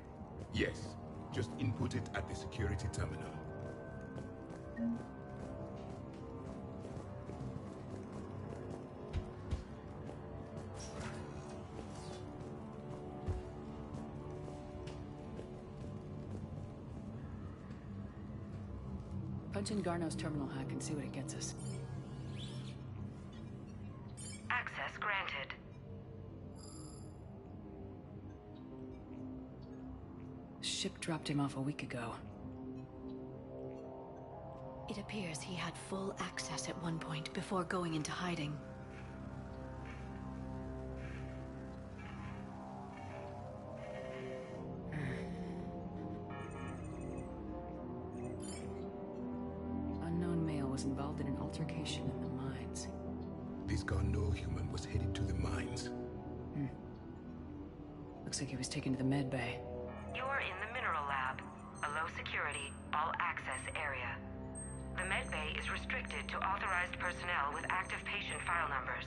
Yes. Just input it at the security terminal. Punch in Garneau's terminal hack and see what it gets us. Access granted. Ship dropped him off a week ago. It appears he had full access at one point before going into hiding. Unknown male was involved in an altercation in the mines. This Garneau human was headed to the mines. Looks like he was taken to the med bay. You're in the mineral lab, a low security, all access area. The med bay is restricted to authorized personnel with active patient file numbers.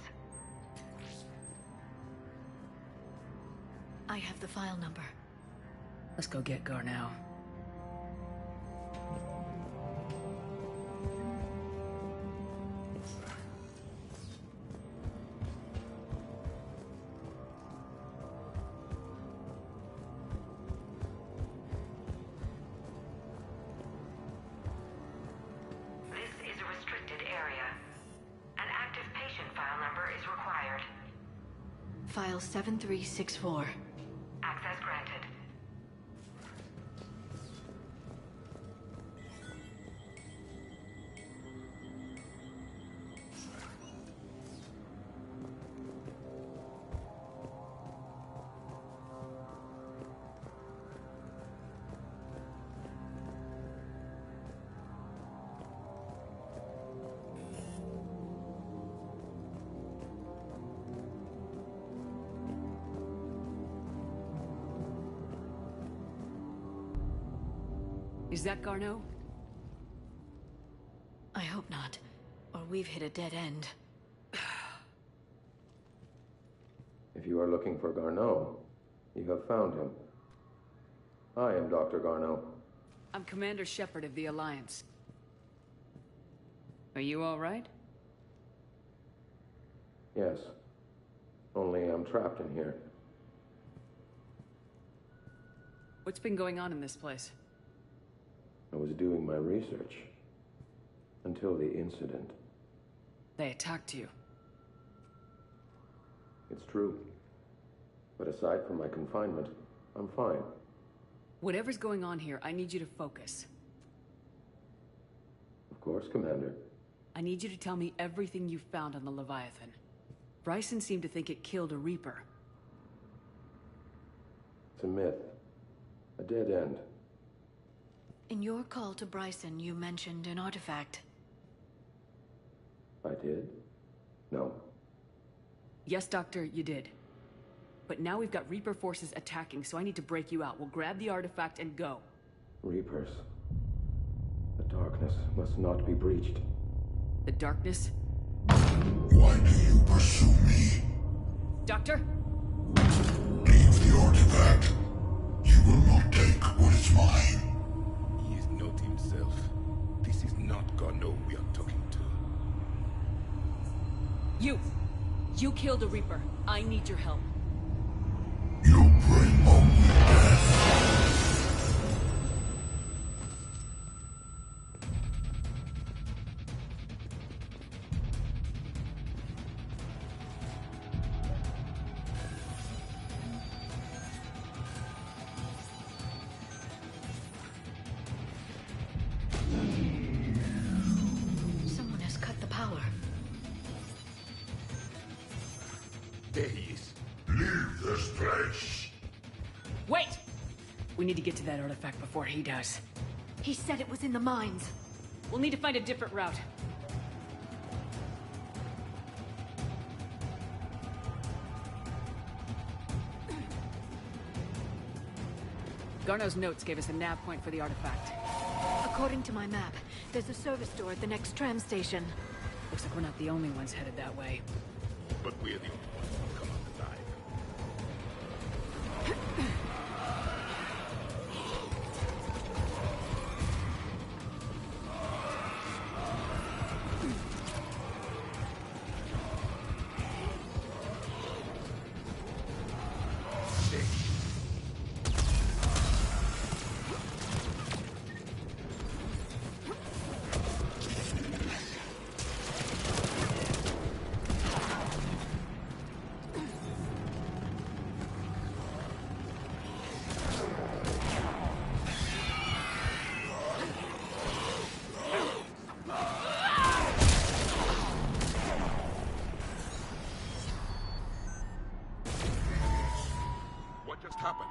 I have the file number. Let's go get Garneau. This is a restricted area. An active patient file number is required. File 7364. Access granted. Is that Garneau? I hope not. Or we've hit a dead end. If you are looking for Garneau, you have found him. I am Dr. Garneau. I'm Commander Shepard of the Alliance. Are you all right? Yes. Only I'm trapped in here. What's been going on in this place? I was doing my research. Until the incident. They attacked you. It's true. But aside from my confinement, I'm fine. Whatever's going on here, I need you to focus. Of course, Commander. I need you to tell me everything you found on the Leviathan. Bryson seemed to think it killed a Reaper. It's a myth. A dead end. In your call to Bryson, you mentioned an artifact. I did? No. Yes, Doctor, you did. But now we've got Reaper forces attacking, so I need to break you out. We'll grab the artifact and go. Reapers. The darkness must not be breached. The darkness? Why do you pursue me? Doctor? Leave the artifact. You will not take what is mine. He is not himself. This is not Garneau we are talking to. You killed a Reaper. I need your help. You bring only death. Someone has cut the power. There he is. Leave this place. Wait! We need to get to that artifact before he does. He said it was in the mines. We'll need to find a different route. Garneau's notes gave us a nav point for the artifact. According to my map, there's a service door at the next tram station. Looks like we're not the only ones headed that way. But we're the only ones who come out alive. Happened.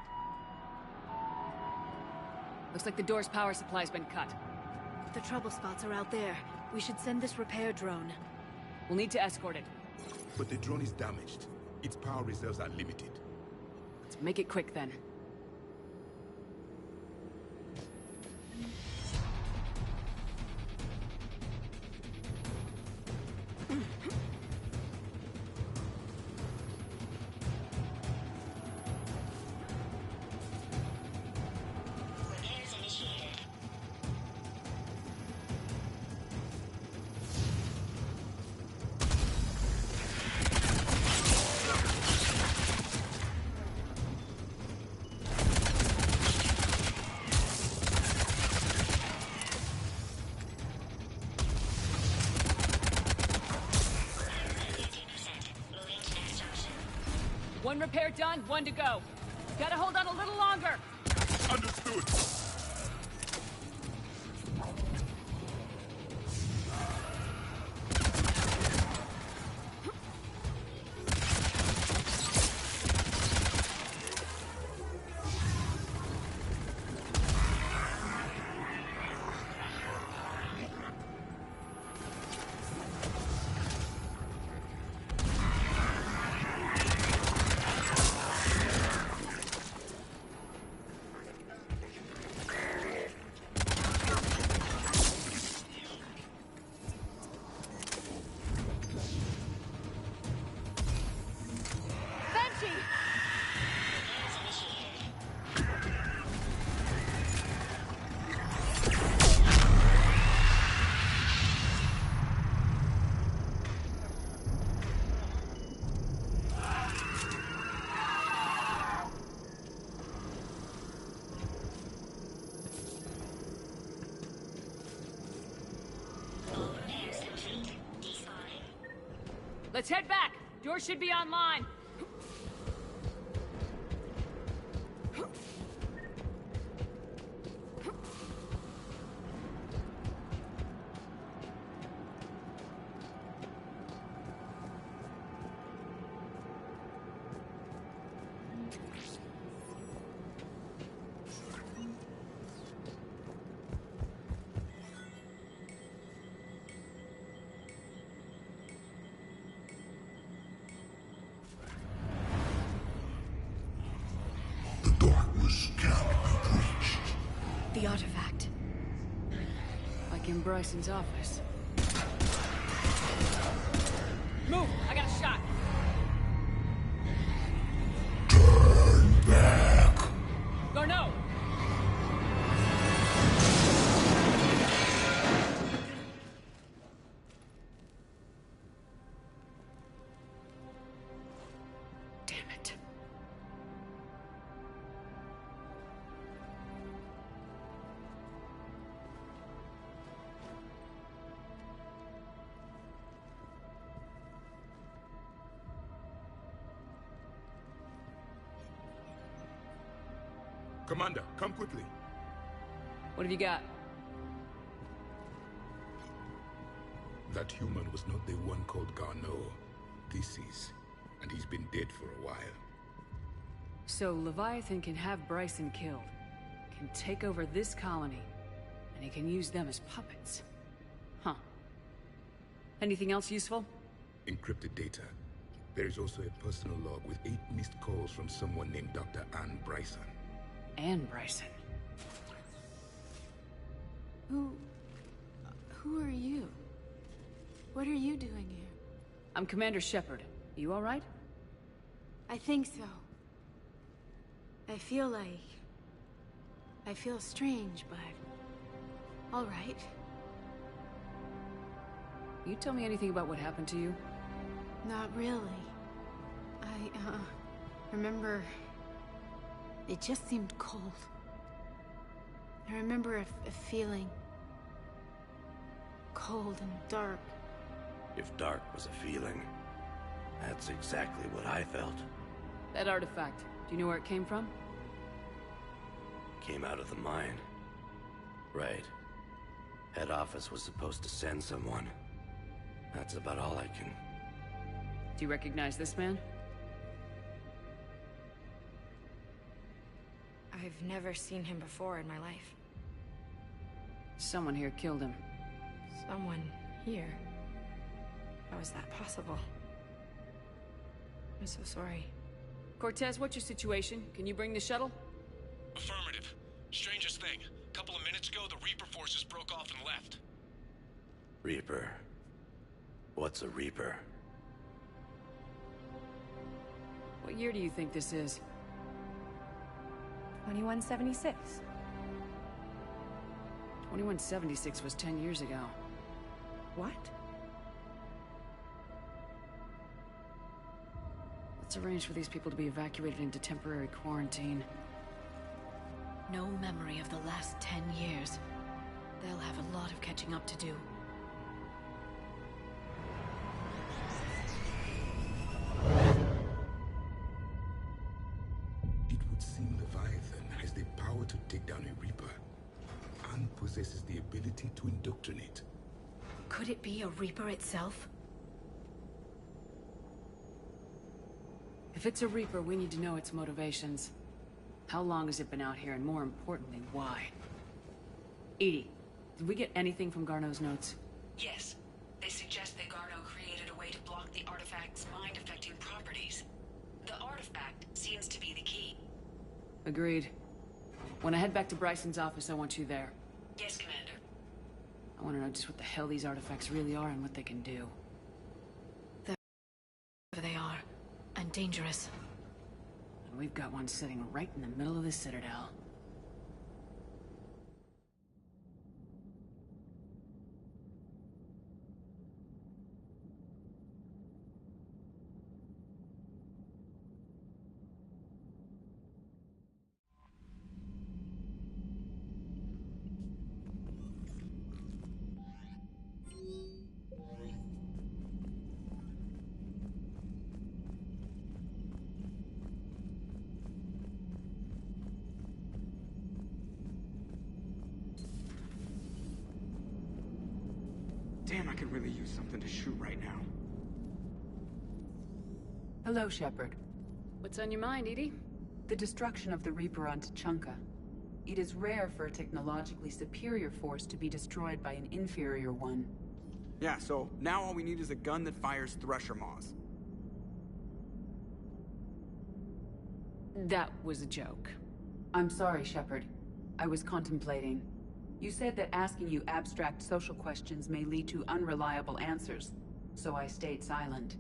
Looks like the door's power supply's been cut. The trouble spots are out there. We should send this repair drone. We'll need to escort it. But the drone is damaged. Its power reserves are limited. Let's make it quick then. One repair done, one to go. Gotta hold on a little longer. Understood. Let's head back. Doors should be online. The artifact. Like in Bryson's office. Move! I got a shot! Turn back! Garneau! Damn it. Commander, come quickly. What have you got? That human was not the one called Garneau. This is. And he's been dead for a while. So Leviathan can have Bryson killed, can take over this colony, and he can use them as puppets. Huh. Anything else useful? Encrypted data. There is also a personal log with 8 missed calls from someone named Dr. Anne Bryson. Anne Bryson. Who are you? What are you doing here? I'm Commander Shepard. You all right? I think so. I feel strange, but... all right. You tell me anything about what happened to you? Not really. I, remember... it just seemed cold. I remember a feeling... cold and dark. If dark was a feeling, that's exactly what I felt. That artifact, do you know where it came from? Came out of the mine. Right. Head office was supposed to send someone. That's about all I can... Do you recognize this man? I've never seen him before in my life. Someone here killed him. Someone here? How is that possible? I'm so sorry. Cortez, what's your situation? Can you bring the shuttle? Affirmative. Strangest thing. A couple of minutes ago, the Reaper forces broke off and left. Reaper. What's a Reaper? What year do you think this is? 2176. 2176 was 10 years ago. What? Let's arrange for these people to be evacuated into temporary quarantine. No memory of the last 10 years. They'll have a lot of catching up to do. It would seem Leviathan has the power to take down a Reaper, and possesses the ability to indoctrinate. Could it be a Reaper itself? If it's a Reaper, we need to know its motivations. How long has it been out here, and more importantly, why? Edie, did we get anything from Garneau's notes? Yes. They suggest that Garneau created a way to block the artifact's mind-affecting properties. The artifact seems to be the key. Agreed. When I head back to Bryson's office, I want you there. Yes, Commander. I want to know just what the hell these artifacts really are and what they can do. There they are. And dangerous. And we've got one sitting right in the middle of the Citadel. Damn, I could really use something to shoot right now. Hello, Shepard. What's on your mind, Edie? The destruction of the Reaper on Tuchanka. It is rare for a technologically superior force to be destroyed by an inferior one. Yeah, so now all we need is a gun that fires Thresher Maws. That was a joke. I'm sorry, Shepard. I was contemplating. You said that asking you abstract social questions may lead to unreliable answers, so I stayed silent.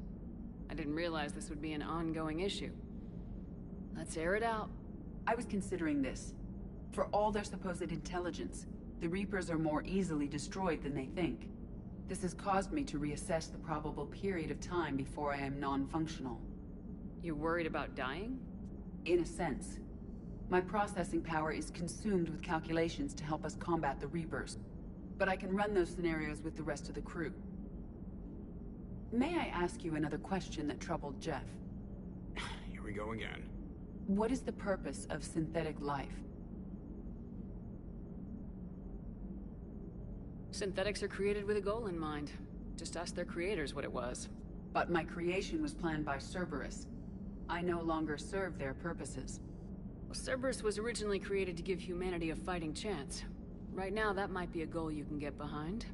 I didn't realize this would be an ongoing issue. Let's air it out. I was considering this. For all their supposed intelligence, the Reapers are more easily destroyed than they think. This has caused me to reassess the probable period of time before I am non-functional. You're worried about dying? In a sense. My processing power is consumed with calculations to help us combat the Reapers. But I can run those scenarios with the rest of the crew. May I ask you another question that troubled Jeff? Here we go again. What is the purpose of synthetic life? Synthetics are created with a goal in mind. Just ask their creators what it was. But my creation was planned by Cerberus. I no longer serve their purposes. Well, Cerberus was originally created to give humanity a fighting chance. Right now, that might be a goal you can get behind.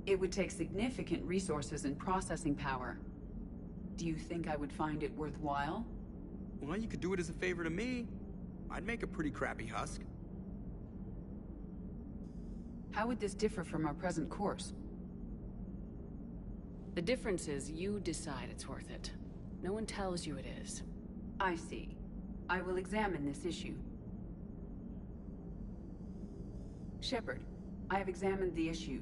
It would take significant resources and processing power. Do you think I would find it worthwhile? Well, you could do it as a favor to me. I'd make a pretty crappy husk. How would this differ from our present course? The difference is you decide it's worth it. No one tells you it is. I see. I will examine this issue. Shepard, I have examined the issue.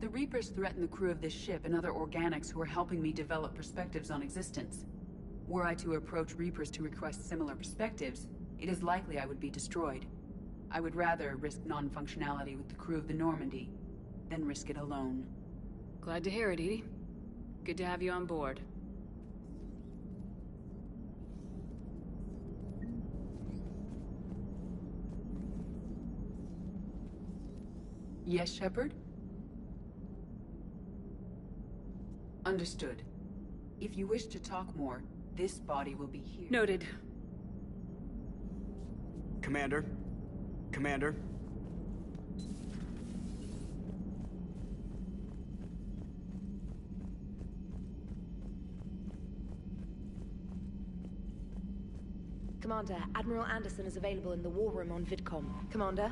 The Reapers threaten the crew of this ship and other organics who are helping me develop perspectives on existence. Were I to approach Reapers to request similar perspectives, it is likely I would be destroyed. I would rather risk non-functionality with the crew of the Normandy than risk it alone. Glad to hear it, Edie. Good to have you on board. Yes, Shepard? Understood. If you wish to talk more, this body will be here. Noted. Commander? Commander? Commander, Admiral Anderson is available in the war room on VidCom. Commander?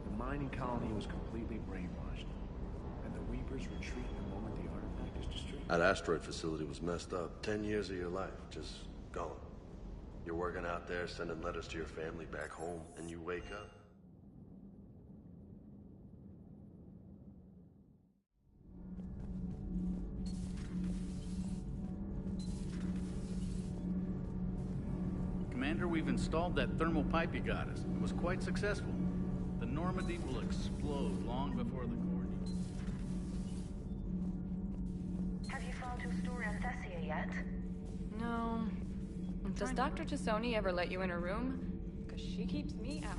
The mining colony was completely brainwashed, and the Reapers retreat the moment the artifact is destroyed. That asteroid facility was messed up. 10 years of your life, just gone. You're working out there, sending letters to your family back home, and you wake up. Commander, we've installed that thermal pipe you got us. It was quite successful. The Normandy will explode long before the core needs. Have you found Historia and Thessia yet? No. Does Dr. Tassoni ever let you in her room? Because she keeps me out.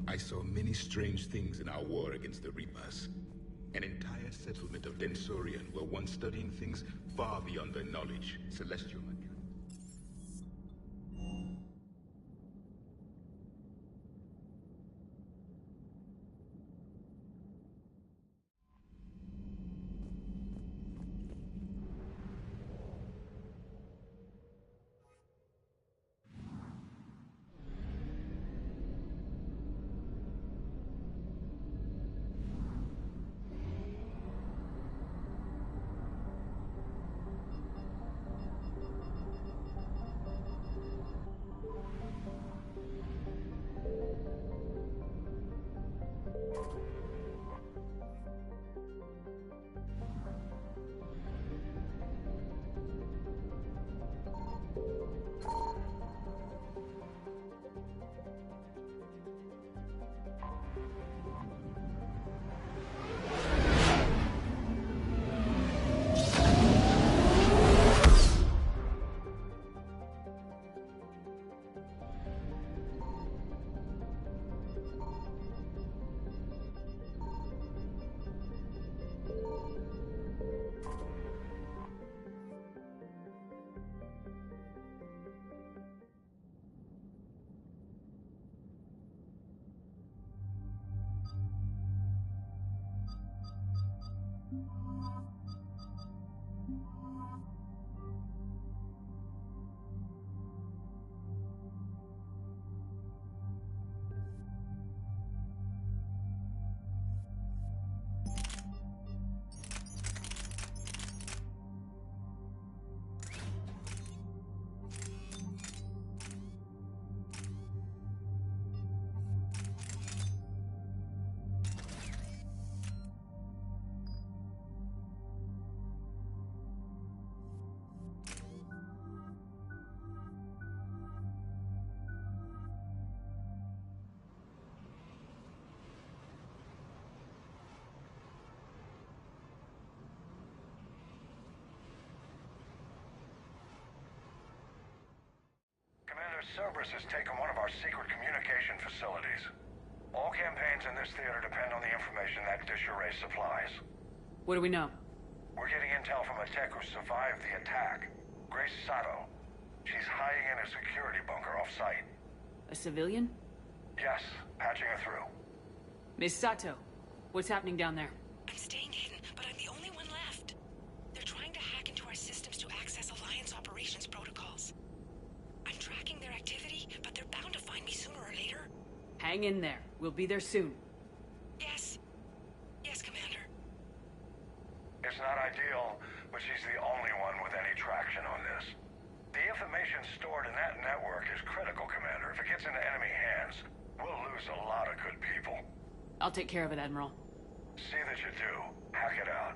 I saw many strange things in our war against the Reapers. An entire settlement of Densorian were once studying things far beyond their knowledge, celestial mechanics. Cerberus has taken one of our secret communication facilities. All campaigns in this theater depend on the information that dish array supplies. What do we know? We're getting intel from a tech who survived the attack. Grace Sato. She's hiding in a security bunker off-site. A civilian? Yes, patching her through. Miss Sato, what's happening down there? I'm staying hidden, but I'm the only one left. They're trying to hack into our systems to access Alliance operations protocols. I'm tracking their activity, but they're bound to find me sooner or later. Hang in there. We'll be there soon. Yes. Yes, Commander. It's not ideal, but she's the only one with any traction on this. The information stored in that network is critical, Commander. If it gets into enemy hands, we'll lose a lot of good people. I'll take care of it, Admiral. See that you do. Hack it out.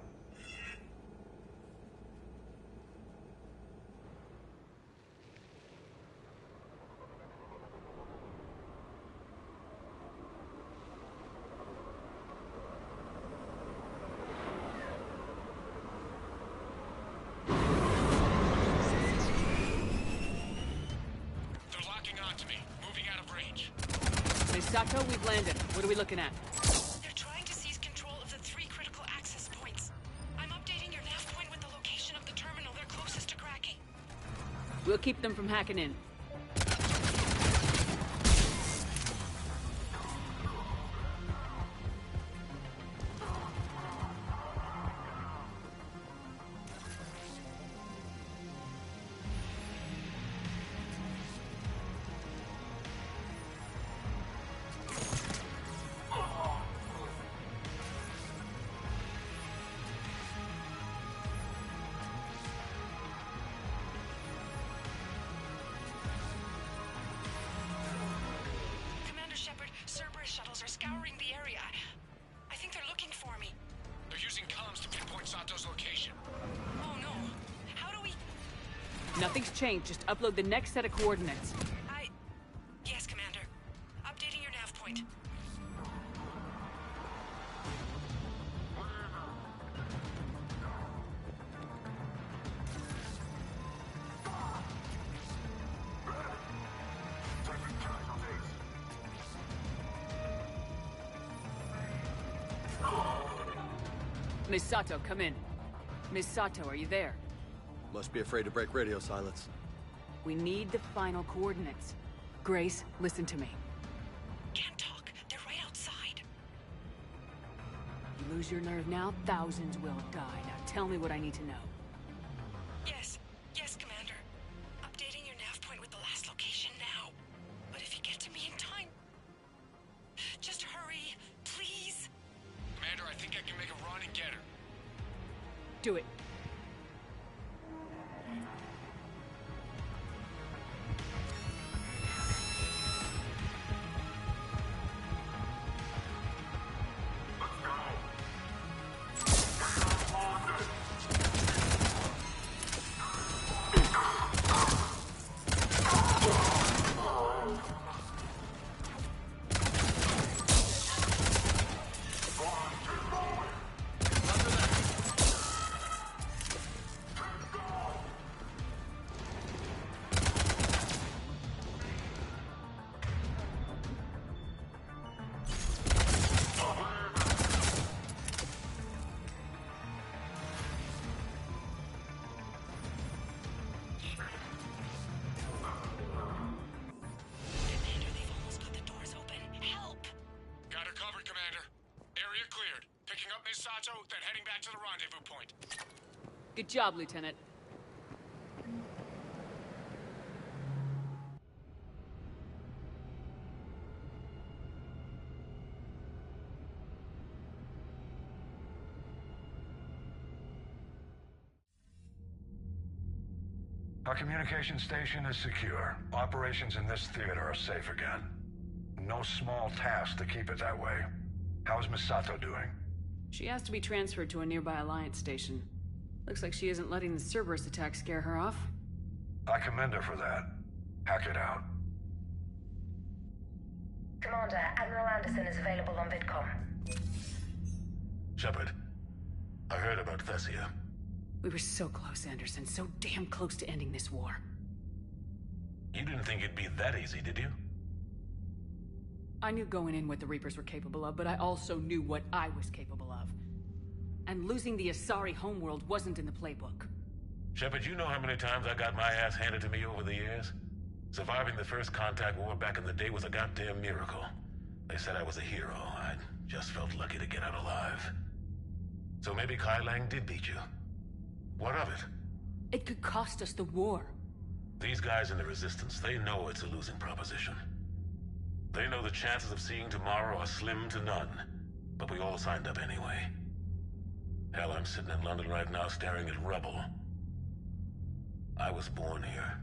They're locking onto me, moving out of range. Miss Sato, we've landed. What are we looking at? They're trying to seize control of the 3 critical access points. I'm updating your nav point with the location of the terminal they're closest to cracking. We'll keep them from hacking in. Commander Shepard, Cerberus shuttles are scouring the area. I think they're looking for me. They're using comms to pinpoint Sato's location. Oh no. How do we... Nothing's changed. Just upload the next set of coordinates. Yes, Commander. Updating your nav point. Miss Sato, come in. Miss Sato, are you there? Must be afraid to break radio silence. We need the final coordinates. Grace, listen to me. Can't talk. They're right outside. You lose your nerve now, thousands will die. Now tell me what I need to know. Yes. Yes, Commander. Updating your nav point with the last location now. But if you get to me in time... Just hurry, please. Commander, I think I can make a run and get her. Do it. Sato, then heading back to the rendezvous point. Good job, Lieutenant. Our communication station is secure. Operations in this theater are safe again. No small task to keep it that way. How is Miss Sato doing? She has to be transferred to a nearby Alliance station. Looks like she isn't letting the Cerberus attack scare her off. I commend her for that. Hack it out. Commander, Admiral Anderson is available on VidCom. Shepard, I heard about Thessia. We were so close, Anderson. So damn close to ending this war. You didn't think it'd be that easy, did you? I knew going in what the Reapers were capable of, but I also knew what I was capable of. And losing the Asari homeworld wasn't in the playbook. Shepard, you know how many times I got my ass handed to me over the years? Surviving the first contact war back in the day was a goddamn miracle. They said I was a hero. I just felt lucky to get out alive. So maybe Kai Lang did beat you. What of it? It could cost us the war. These guys in the Resistance, they know it's a losing proposition. They know the chances of seeing tomorrow are slim to none. But we all signed up anyway. Hell, I'm sitting in London right now staring at rubble. I was born here.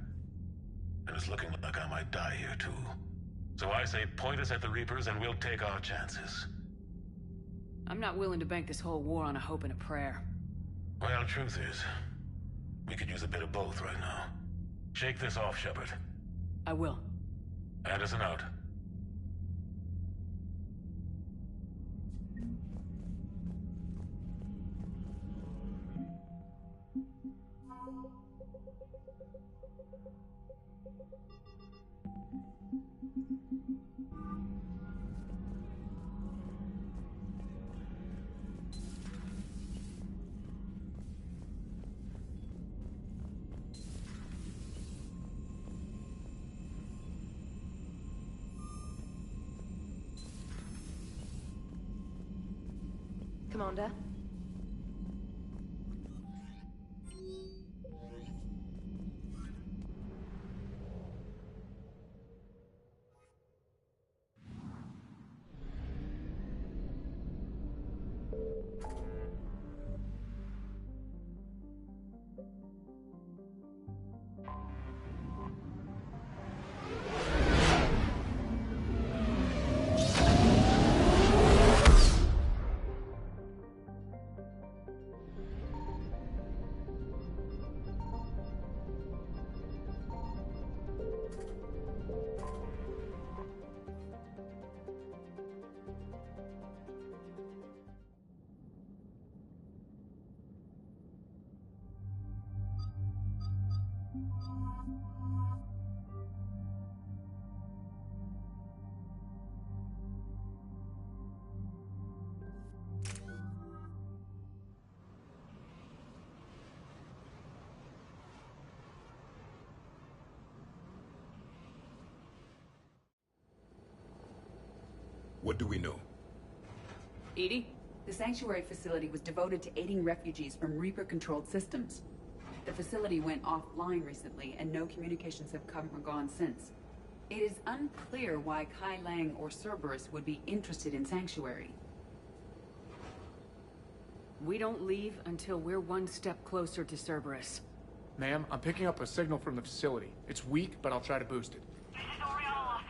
And it's looking like I might die here too. So I say point us at the Reapers and we'll take our chances. I'm not willing to bank this whole war on a hope and a prayer. Well, truth is, we could use a bit of both right now. Shake this off, Shepard. I will. Anderson out. Commander? What do we know? Edie? The sanctuary facility was devoted to aiding refugees from Reaper-controlled systems. The facility went offline recently, and no communications have come or gone since. It is unclear why Kai Lang or Cerberus would be interested in Sanctuary. We don't leave until we're one step closer to Cerberus. Ma'am, I'm picking up a signal from the facility. It's weak, but I'll try to boost it. This is Oriana Lawson.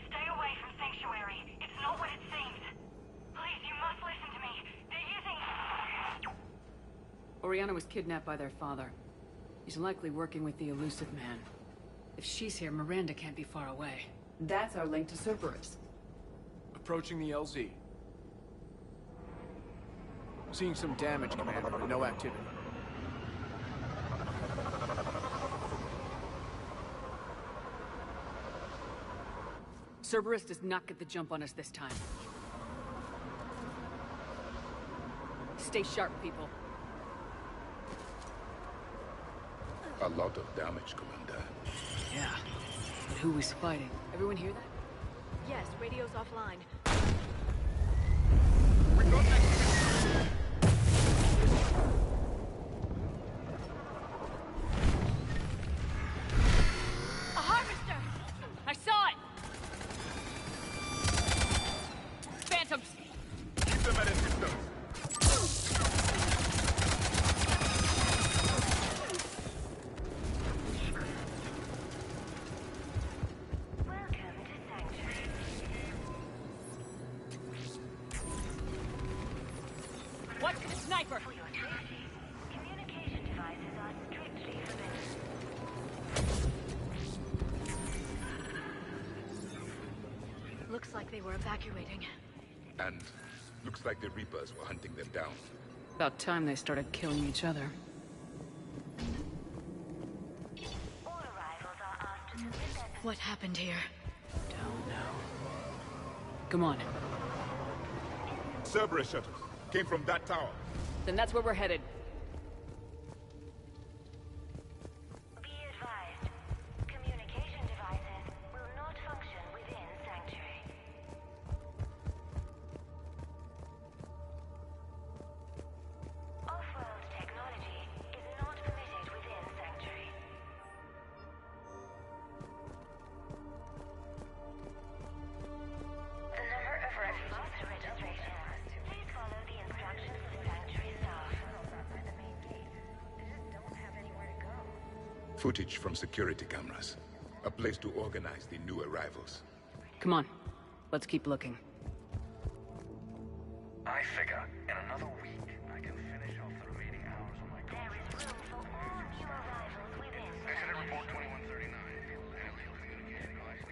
Stay away from Sanctuary. It's not what it seems. Please, you must listen to me. They're using... Oriana was kidnapped by their father. He's likely working with the elusive man. If she's here, Miranda can't be far away. That's our link to Cerberus. Approaching the LZ. Seeing some damage, Commander, but no activity. Cerberus does not get the jump on us this time. Stay sharp, people. A lot of damage, Commander. Yeah. But who was fighting? Everyone hear that? Yes, radio's offline. A harvester! I saw it! Phantoms! Keep them at a distance. Watch for the sniper! For your safety, communication devices are strictly forbidden. Looks like they were evacuating. And looks like the Reapers were hunting them down. About time they started killing each other. All arrivals are asked to submit their What happened here? Don't know. Come on. Cerberus shuttles came from that tower. Then that's where we're headed. Be advised, communication devices will not function within Sanctuary. Off-world technology is not permitted within Sanctuary. The number of refugees registration. Please follow the instructions of the Sanctuary staff. Footage from security cameras. A place to organize the new arrivals. Come on. Let's keep looking. I figure in another week I can finish off the remaining hours on my contract. There is room for all new arrivals within Exit report Sanctuary.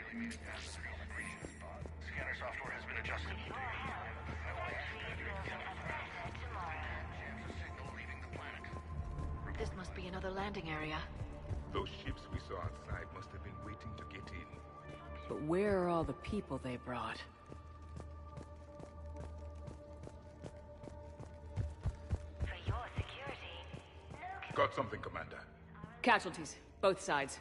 2139. Scanner software has been adjusted. This must be another landing area. Those ships we saw outside must have been waiting to get in. But where are all the people they brought? For your security, Got something, Commander. Casualties. Both sides.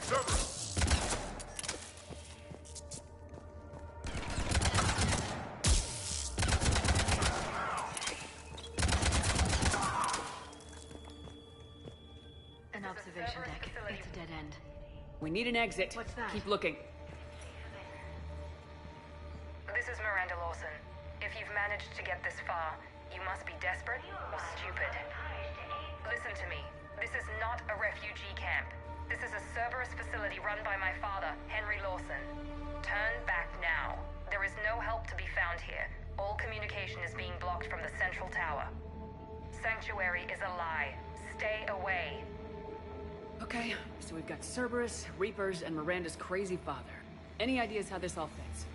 Cerberus! An observation deck. It's a dead end. We need an exit. What's that? Keep looking. This is Miranda Lawson. If you've managed to get this far, you must be desperate or stupid. Listen to me. This is not a refugee camp. This is a Cerberus facility run by my father, Henry Lawson. Turn back now. There is no help to be found here. All communication is being blocked from the central tower. Sanctuary is a lie. Stay away. Okay, so we've got Cerberus, Reapers, and Miranda's crazy father. Any ideas how this all fits?